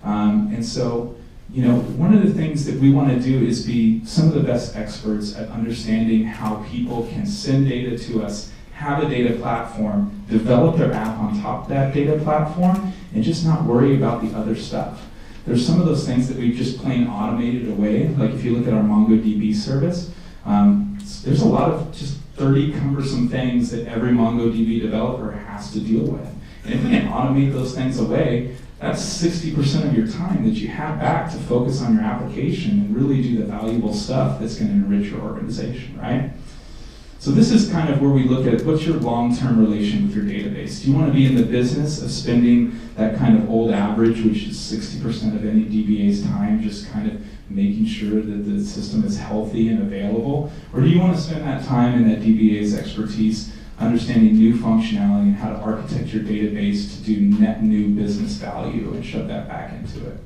And so, one of the things that we want to do is be some of the best experts at understanding how people can send data to us, have a data platform, develop their app on top of that data platform, and just not worry about the other stuff. There's some of those things that we've just plain automated away. Like if you look at our MongoDB service, there's a lot of just 30 cumbersome things that every MongoDB developer has to deal with. And if we can automate those things away, that's 60% of your time that you have back to focus on your application and really do the valuable stuff that's going to enrich your organization, right? So this is kind of where we look at what's your long-term relation with your database. Do you want to be in the business of spending that kind of old average, which is 60% of any DBA's time, just kind of making sure that the system is healthy and available? Or do you want to spend that time in that DBA's expertise understanding new functionality and how to architect your database to do net new business value and shove that back into it?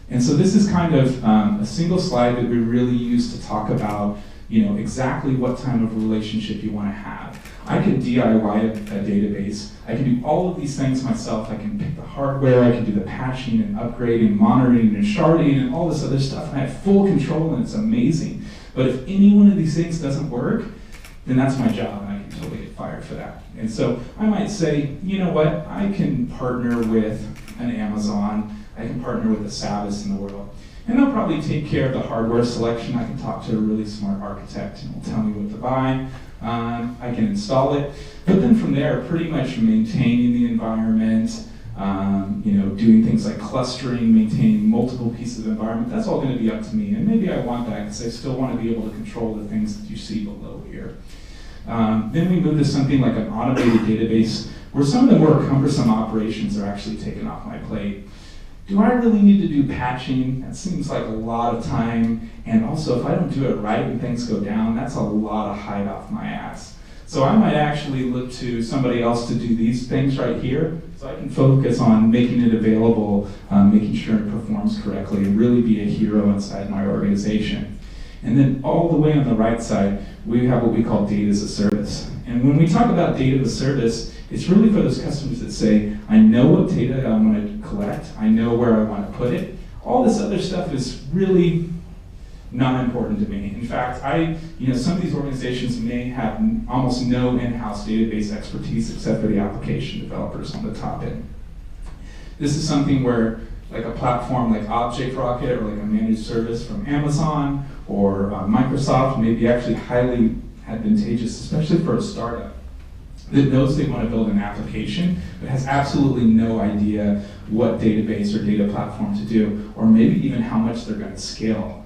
And so this is kind of a single slide that we really use to talk about exactly what type of relationship you want to have. I can DIY a database. I can do all of these things myself. I can pick the hardware, I can do the patching and upgrading, monitoring and sharding and all this other stuff, and I have full control and it's amazing. But if any one of these things doesn't work, then that's my job and I can totally get fired for that. And so I might say, you know what, I can partner with an Amazon, I can partner with a Savvis in the world. And they'll probably take care of the hardware selection. I can talk to a really smart architect and he'll tell me what to buy. I can install it. But then from there, pretty much maintaining the environment, doing things like clustering, maintaining multiple pieces of environment, that's all going to be up to me. And maybe I want that because I still want to be able to control the things that you see below here. Then we move to something like an automated database where some of the more cumbersome operations are actually taken off my plate. Do I really need to do patching? That seems like a lot of time. And also, if I don't do it right and things go down, that's a lot of hide off my ass. So I might actually look to somebody else to do these things right here, so I can focus on making it available, making sure it performs correctly, and really be a hero inside my organization. And then all the way on the right side, we have what we call data as a service. And when we talk about data as a service, it's really for those customers that say, I know what data I want to collect, I know where I want to put it. All this other stuff is really not important to me. In fact, some of these organizations may have almost no in-house database expertise except for the application developers on the top end. This is something where like a platform like ObjectRocket or like a managed service from Amazon or Microsoft may be actually highly advantageous, especially for a startup that knows they want to build an application but has absolutely no idea what database or data platform to do, or maybe even how much they're going to scale.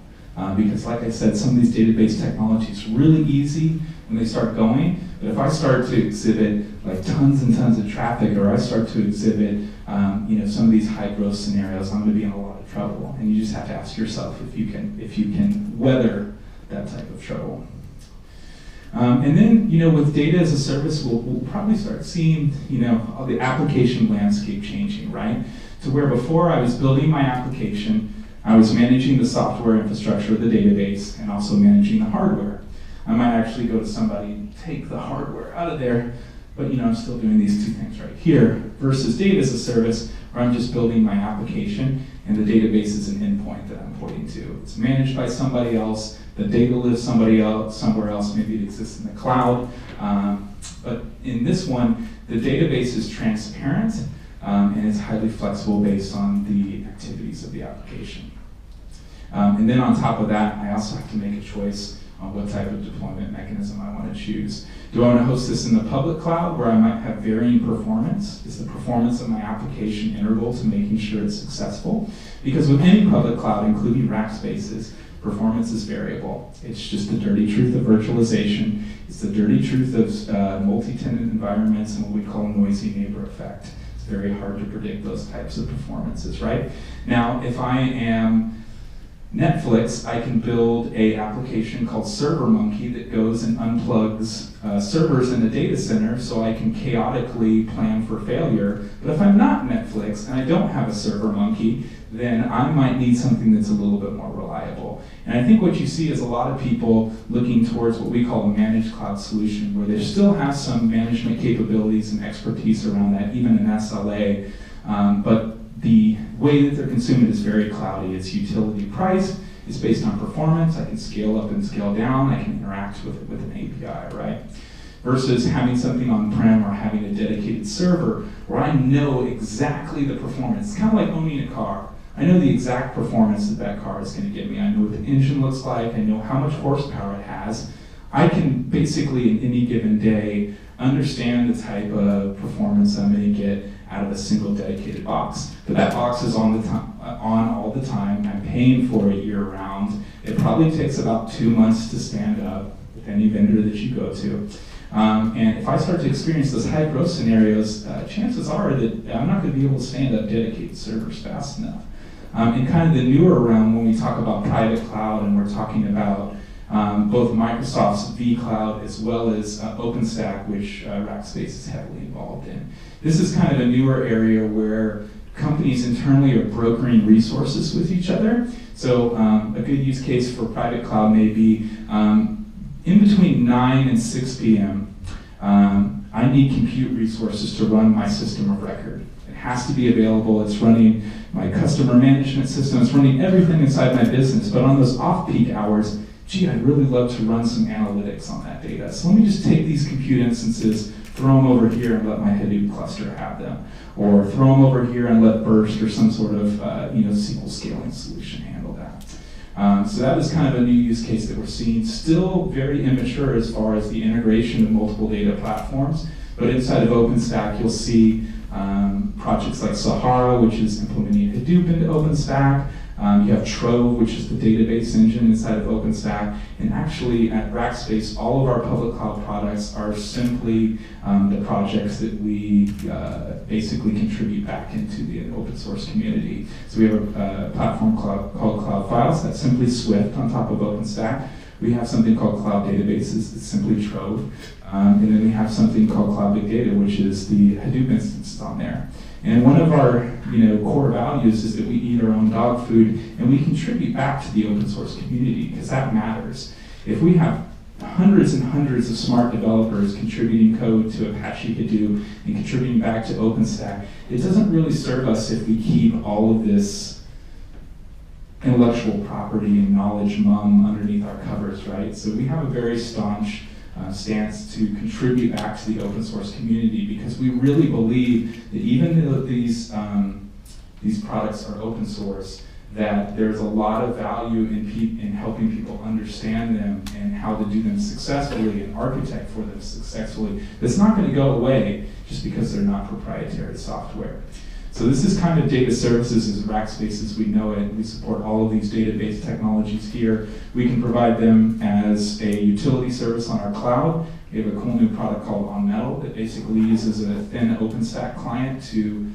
Because like I said, some of these database technologies are really easy when they start going, but if I start to exhibit like tons and tons of traffic, or I start to exhibit some of these high growth scenarios, I'm going to be in a lot of trouble. And you just have to ask yourself if you can weather that type of trouble. And then, with data as a service, we'll probably start seeing, the application landscape changing, right? To where before I was building my application, I was managing the software infrastructure of the database and also managing the hardware. I might actually go to somebody, take the hardware out of there, but I'm still doing these two things right here, versus data as a service, where I'm just building my application and the database is an endpoint that I'm pointing to. It's managed by somebody else, the data lives somewhere else, maybe it exists in the cloud. But in this one, the database is transparent and it's highly flexible based on the activities of the application. And then on top of that, I also have to make a choice on what type of deployment mechanism I want to choose. Do I want to host this in the public cloud where I might have varying performance? Is the performance of my application integral to making sure it's successful? Because with any public cloud, including Rackspaces, performance is variable. It's just the dirty truth of virtualization. It's the dirty truth of multi-tenant environments and what we call noisy neighbor effect. It's very hard to predict those types of performances, right? Now, if I am Netflix, I can build an application called ServerMonkey that goes and unplugs servers in a data center so I can chaotically plan for failure. But if I'm not Netflix and I don't have a ServerMonkey, then I might need something that's a little bit more reliable. And I think what you see is a lot of people looking towards what we call a managed cloud solution, where they still have some management capabilities and expertise around that, even an SLA, but the way that they're consuming is very cloudy. It's utility priced, it's based on performance, I can scale up and scale down, I can interact with it with an API, right? versus having something on-prem or having a dedicated server where I know exactly the performance. It's kind of like owning a car. I know the exact performance that car is going to give me. I know what the engine looks like. I know how much horsepower it has. I can basically, in any given day, understand the type of performance I'm going to get out of a single dedicated box. But that box is on all the time. I'm paying for it year-round. It probably takes about 2 months to stand up with any vendor that you go to. And if I start to experience those high growth scenarios, chances are that I'm not going to be able to stand up dedicated servers fast enough. In kind of the newer realm, when we talk about private cloud and we're talking about both Microsoft's vCloud as well as OpenStack, which Rackspace is heavily involved in. This is kind of a newer area where companies internally are brokering resources with each other. So a good use case for private cloud may be in between 9 and 6 p.m. I need compute resources to run my system of record. It has to be available. It's running my customer management system. It's running everything inside my business. But on those off-peak hours, gee, I'd really love to run some analytics on that data. So let me just take these compute instances, throw them over here and let my Hadoop cluster have them. Or throw them over here and let Burst or some sort of SQL scaling solution handle that. So that is kind of a new use case that we're seeing. Still very immature as far as the integration of multiple data platforms. But inside of OpenStack, you'll see projects like Sahara, which is implementing Hadoop into OpenStack. You have Trove, which is the database engine inside of OpenStack. And actually, at Rackspace, all of our public cloud products are simply the projects that we basically contribute back into the open source community. So we have a platform called Cloud Files, that's simply Swift on top of OpenStack. We have something called Cloud Databases, that's simply Trove. And then we have something called Cloud Big Data, which is the Hadoop instance on there. And one of our core values is that we eat our own dog food and we contribute back to the open source community, because that matters. If we have hundreds and hundreds of smart developers contributing code to Apache Hadoop and contributing back to OpenStack, it doesn't really serve us if we keep all of this intellectual property and knowledge underneath our covers, right? So we have a very staunch stance to contribute back to the open source community, because we really believe that even though these products are open source, that there's a lot of value in helping people understand them and how to do them successfully and architect for them successfully. That's not going to go away just because they're not proprietary software. So this is kind of data services as Rackspace as we know it. We support all of these database technologies here. We can provide them as a utility service on our cloud. We have a cool new product called On Metal that basically uses a thin OpenStack client to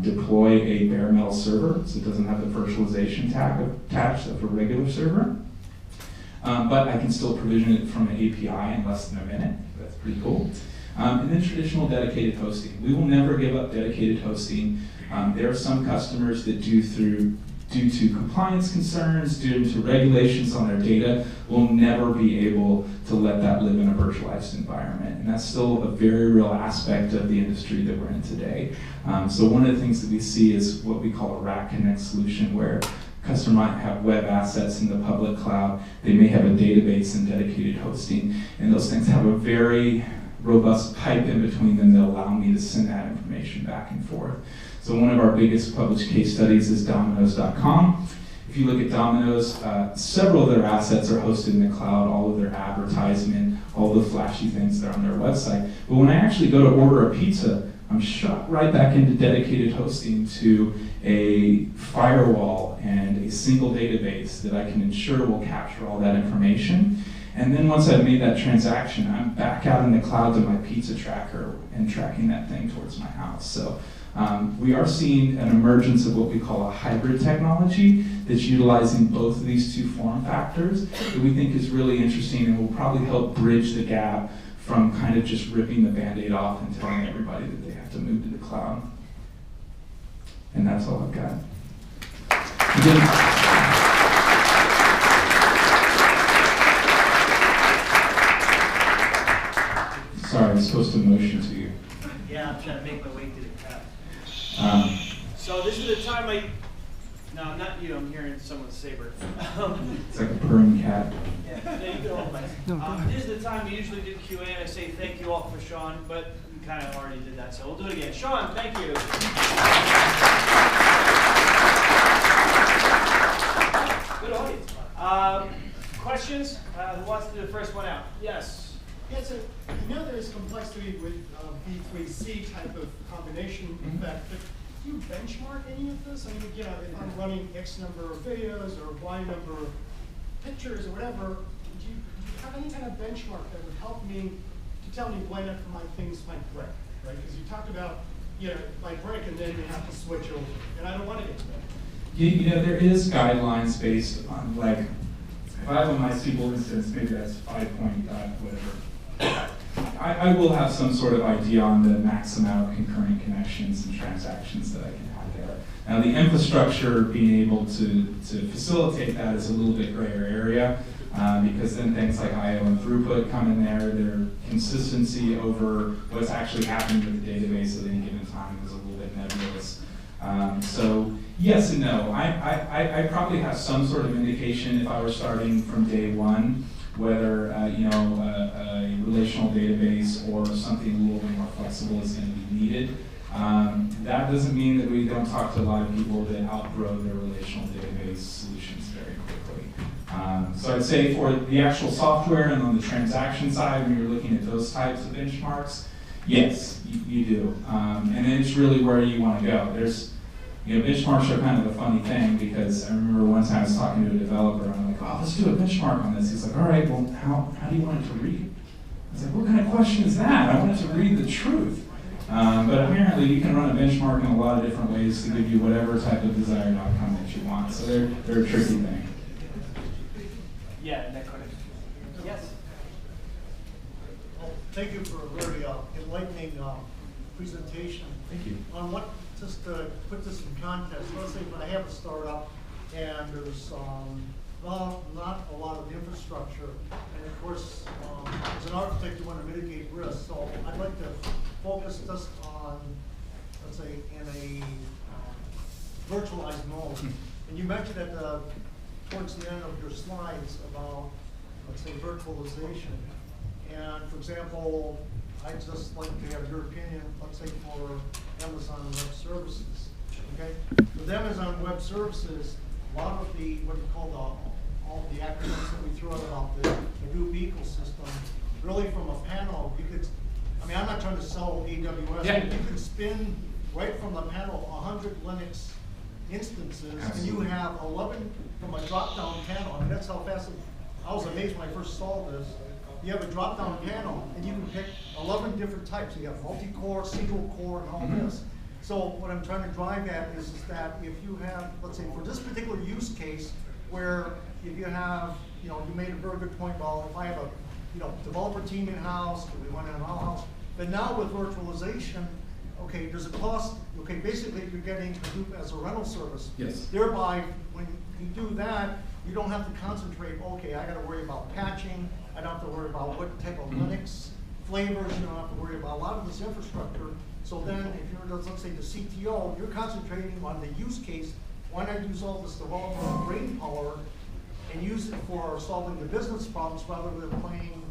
deploy a bare metal server, so it doesn't have the virtualization tag attached of a regular server. But I can still provision it from an API in less than a minute. That's pretty cool. And then traditional dedicated hosting. We will never give up dedicated hosting. There are some customers that due to compliance concerns, due to regulations on their data, will never be able to let that live in a virtualized environment. And that's still a very real aspect of the industry that we're in today. So one of the things that we see is what we call a Rack Connect solution, where a customer might have web assets in the public cloud. They may have a database and dedicated hosting, and those things have a very robust pipe in between them that allow me to send that information back and forth. So one of our biggest published case studies is Domino's.com. If you look at Domino's, several of their assets are hosted in the cloud, all of their advertisement, all the flashy things that are on their website. But when I actually go to order a pizza, I'm shot right back into dedicated hosting to a firewall and a single database that I can ensure will capture all that information. And then once I've made that transaction, I'm back out in the cloud to my pizza tracker and tracking that thing towards my house. So we are seeing an emergence of what we call a hybrid technology that's utilizing both of these two form factors that we think is really interesting and will probably help bridge the gap from kind of just ripping the Band-Aid off and telling everybody that they have to move to the cloud. And that's all I've got. Sorry, I'm supposed to motion to you. Yeah, I'm trying to make my way through the crowd. So this is the time No, not you. I'm hearing someone's saber. It's like a purring cat. Yeah, there you go. This is the time we usually do Q&A, and I say thank you all for Sean, but we kind of already did that, so we'll do it again. Sean, thank you. Good audience. Questions? Who wants to do the first one out? Yes. Yeah, so I know there's complexity with B3C type of combination effect, but do you benchmark any of this? I mean, you know, if I'm running X number of videos or Y number of pictures or whatever, do you have any kind of benchmark that would help me to tell me when my things might break, right? Because you talked about, you know, it might break and then you have to switch over, and I don't want to get to that. You know, there is guidelines based on, like, if I have a MySQL instance, maybe that's 5.5, whatever. I will have some sort of idea on the max amount of concurrent connections and transactions that I can have there. Now, the infrastructure being able to facilitate that is a little bit grayer area, because then things like I/O and throughput come in there. Their consistency over what's actually happening with the database at any given time is a little bit nebulous. So yes and no. I probably have some sort of indication if I were starting from day one, whether you know, a relational database or something a little bit more flexible is going to be needed. That doesn't mean that we don't talk to a lot of people that outgrow their relational database solutions very quickly. So I'd say for the actual software and on the transaction side, when you're looking at those types of benchmarks, yes, you do. And then it's really where you want to go. There's, you know, benchmarks are kind of a funny thing, because I remember one time I was talking to a developer and I'm like, oh, let's do a benchmark on this. He's like, all right, well, how do you want it to read? I was like, what kind of question is that? I want it to read the truth. But apparently you can run a benchmark in a lot of different ways to give you whatever type of desired outcome that you want. So they're a tricky thing. Yeah, next question. Yes. Well, thank you for a very enlightening presentation. Thank you. On what, just to put this in context, let's say when I have a startup and there's not a lot of infrastructure, and of course, as an architect, you want to mitigate risk. So I'd like to focus just on, let's say, in a virtualized mode. And you mentioned towards the end of your slides about, let's say, virtualization. And for example, I'd just like to have your opinion, let's say, for Amazon Web Services. Okay? With Amazon Web Services, a lot of the, what we call all the acronyms that we throw out about the Hadoop ecosystem, really from a panel, you could, I mean, I'm not trying to sell AWS, Yeah. but you could spin right from the panel 100 Linux instances, Absolutely. and you have 11 from a drop-down panel. I mean, that's how fast I was amazed when I first saw this. You have a drop-down panel, and you can pick 11 different types. You have multi-core, single-core, and all this. So what I'm trying to drive at is that if you have, let's say, for this particular use case, where if you have, you know, you made a very good point, well, if I have a, you know, developer team in-house, do we want it in-house? But now with virtualization, okay, there's a cost, okay, basically you're getting Hadoop as a rental service. Yes. Thereby, when you do that, you don't have to concentrate, okay, I gotta worry about patching, I don't have to worry about what type of Linux flavors, you don't have to worry about a lot of this infrastructure. So then, if you're, let's say, the CTO, you're concentrating on the use case. Why not use all this development brain power and use it for solving the business problems rather than playing,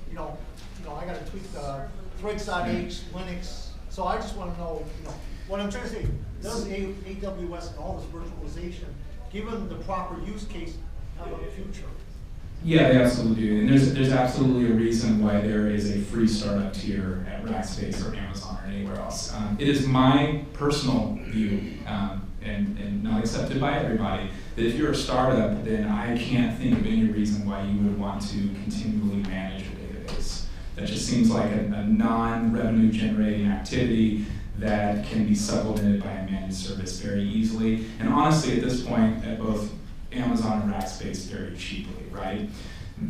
you know, I got to tweak the threads.h, Linux. So I just want to know, you know, what I'm trying to say, does AWS and all this virtualization, given the proper use case, have a future? Yeah, they absolutely do. And there's absolutely a reason why there is a free startup tier at Rackspace or Amazon or anywhere else. It is my personal view, and not accepted by everybody, that if you're a startup, then I can't think of any reason why you would want to continually manage a database. That just seems like a non-revenue generating activity that can be supplemented by a managed service very easily. And honestly, at this point, at both Amazon and Rackspace very cheaply, right?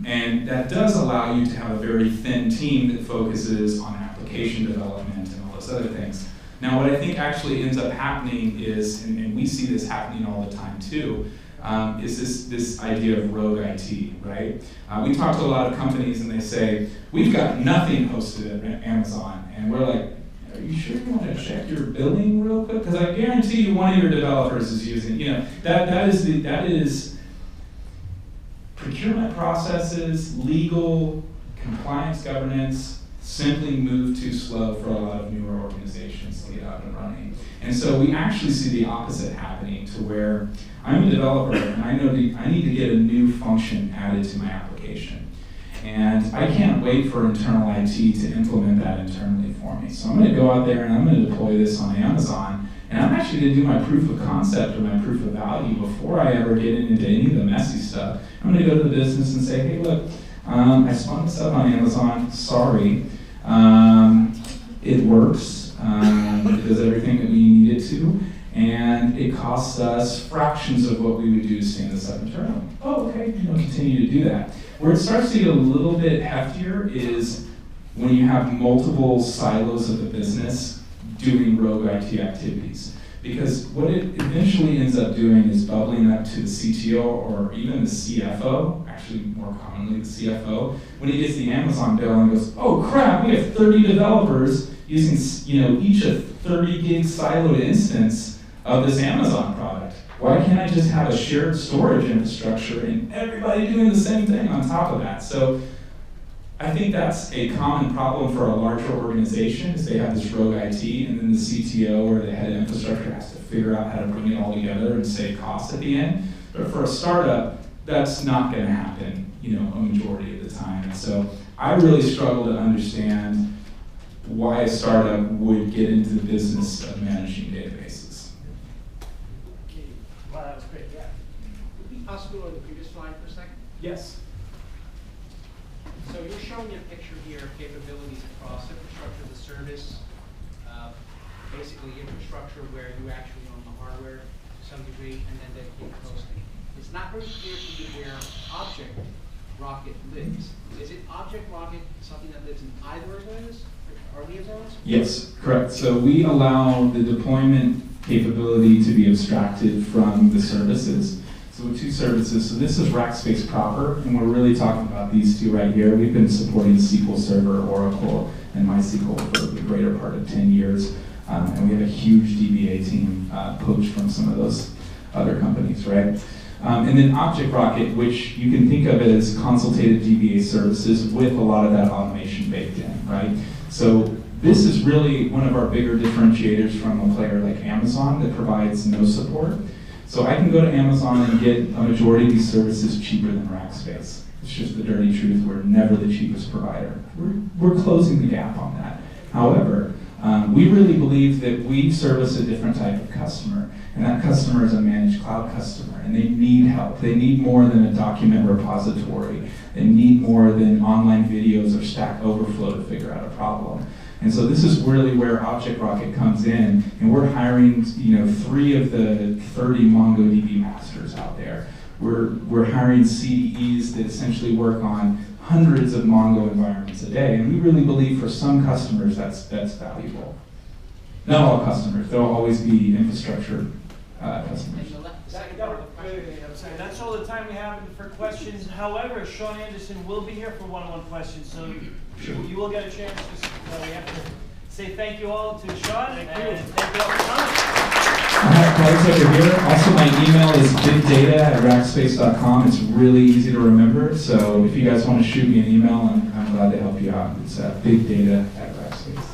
And that does allow you to have a very thin team that focuses on application development and all those other things. Now, what I think actually ends up happening is, and we see this happening all the time too, is this idea of rogue IT, right? We talk to a lot of companies and they say, we've got nothing hosted at Amazon, and we're like, are you sure you want to check your billing real quick? Because I guarantee you one of your developers is using, that is procurement processes, legal, compliance, governance, simply move too slow for a lot of newer organizations to get up and running. And so we actually see the opposite happening, to where I'm a developer and I know I need to get a new function added to my application. And I can't wait for internal IT to implement that internally for me. So I'm going to go out there and I'm going to deploy this on Amazon, and I'm actually going to do my proof of concept or my proof of value before I ever get into any of the messy stuff. I'm going to go to the business and say, hey, look, I spun this up on Amazon, sorry. It works, it does everything that we need it to, and it costs us fractions of what we would do to stand this up internally. Oh, okay, continue to do that. Where it starts to get a little bit heftier is when you have multiple silos of the business doing rogue IT activities. Because what it eventually ends up doing is bubbling up to the CTO or even the CFO, actually more commonly the CFO, when he gets the Amazon bill and goes, oh crap, we have 30 developers using each a 30 gig siloed instance of this Amazon product. Why can't I just have a shared storage infrastructure and everybody doing the same thing on top of that? So I think that's a common problem for a larger organization, is they have this rogue IT, and then the CTO or the head of infrastructure has to figure out how to bring it all together and save costs at the end. But for a startup, that's not going to happen, a majority of the time. And so I really struggle to understand why a startup would get into the business of managing databases. Okay, well, that was great, yeah. Would it be possible on the previous slide for a second? Yes. So you're showing a picture here of capabilities across infrastructure as a service, basically infrastructure where you actually own the hardware to some degree, and then dedicated hosting. It's not very clear to me where ObjectRocket lives. Is it ObjectRocket something that lives in either of those? Are we of those? Yes, correct. So we allow the deployment capability to be abstracted from the services. So with two services, so this is Rackspace proper, and we're really talking about these two right here. We've been supporting SQL Server, Oracle, and MySQL for the greater part of 10 years. And we have a huge DBA team poached from some of those other companies, right? And then ObjectRocket, which you can think of it as consultative DBA services with a lot of that automation baked in, right? So this is really one of our bigger differentiators from a player like Amazon that provides no support. So I can go to Amazon and get a majority of these services cheaper than Rackspace. It's just the dirty truth. We're never the cheapest provider. We're closing the gap on that. However, we really believe that we service a different type of customer, and that customer is a managed cloud customer, and they need help. They need more than a document repository. They need more than online videos or Stack Overflow to figure out a problem. And so this is really where ObjectRocket comes in, and we're hiring 3 of the 30 MongoDB masters out there. We're hiring CDEs that essentially work on hundreds of Mongo environments a day, and we really believe for some customers that's valuable. Not all customers, there'll always be infrastructure customers. And that's all the time we have for questions. However, Sean Anderson will be here for one-on-one questions, so you will get a chance to, we have to say thank you all to Sean, and thank you all for coming. I have cards over here. Also, my email is bigdata@rackspace.com. It's really easy to remember, so if you guys want to shoot me an email, I'm glad to help you out. It's bigdata@rackspace.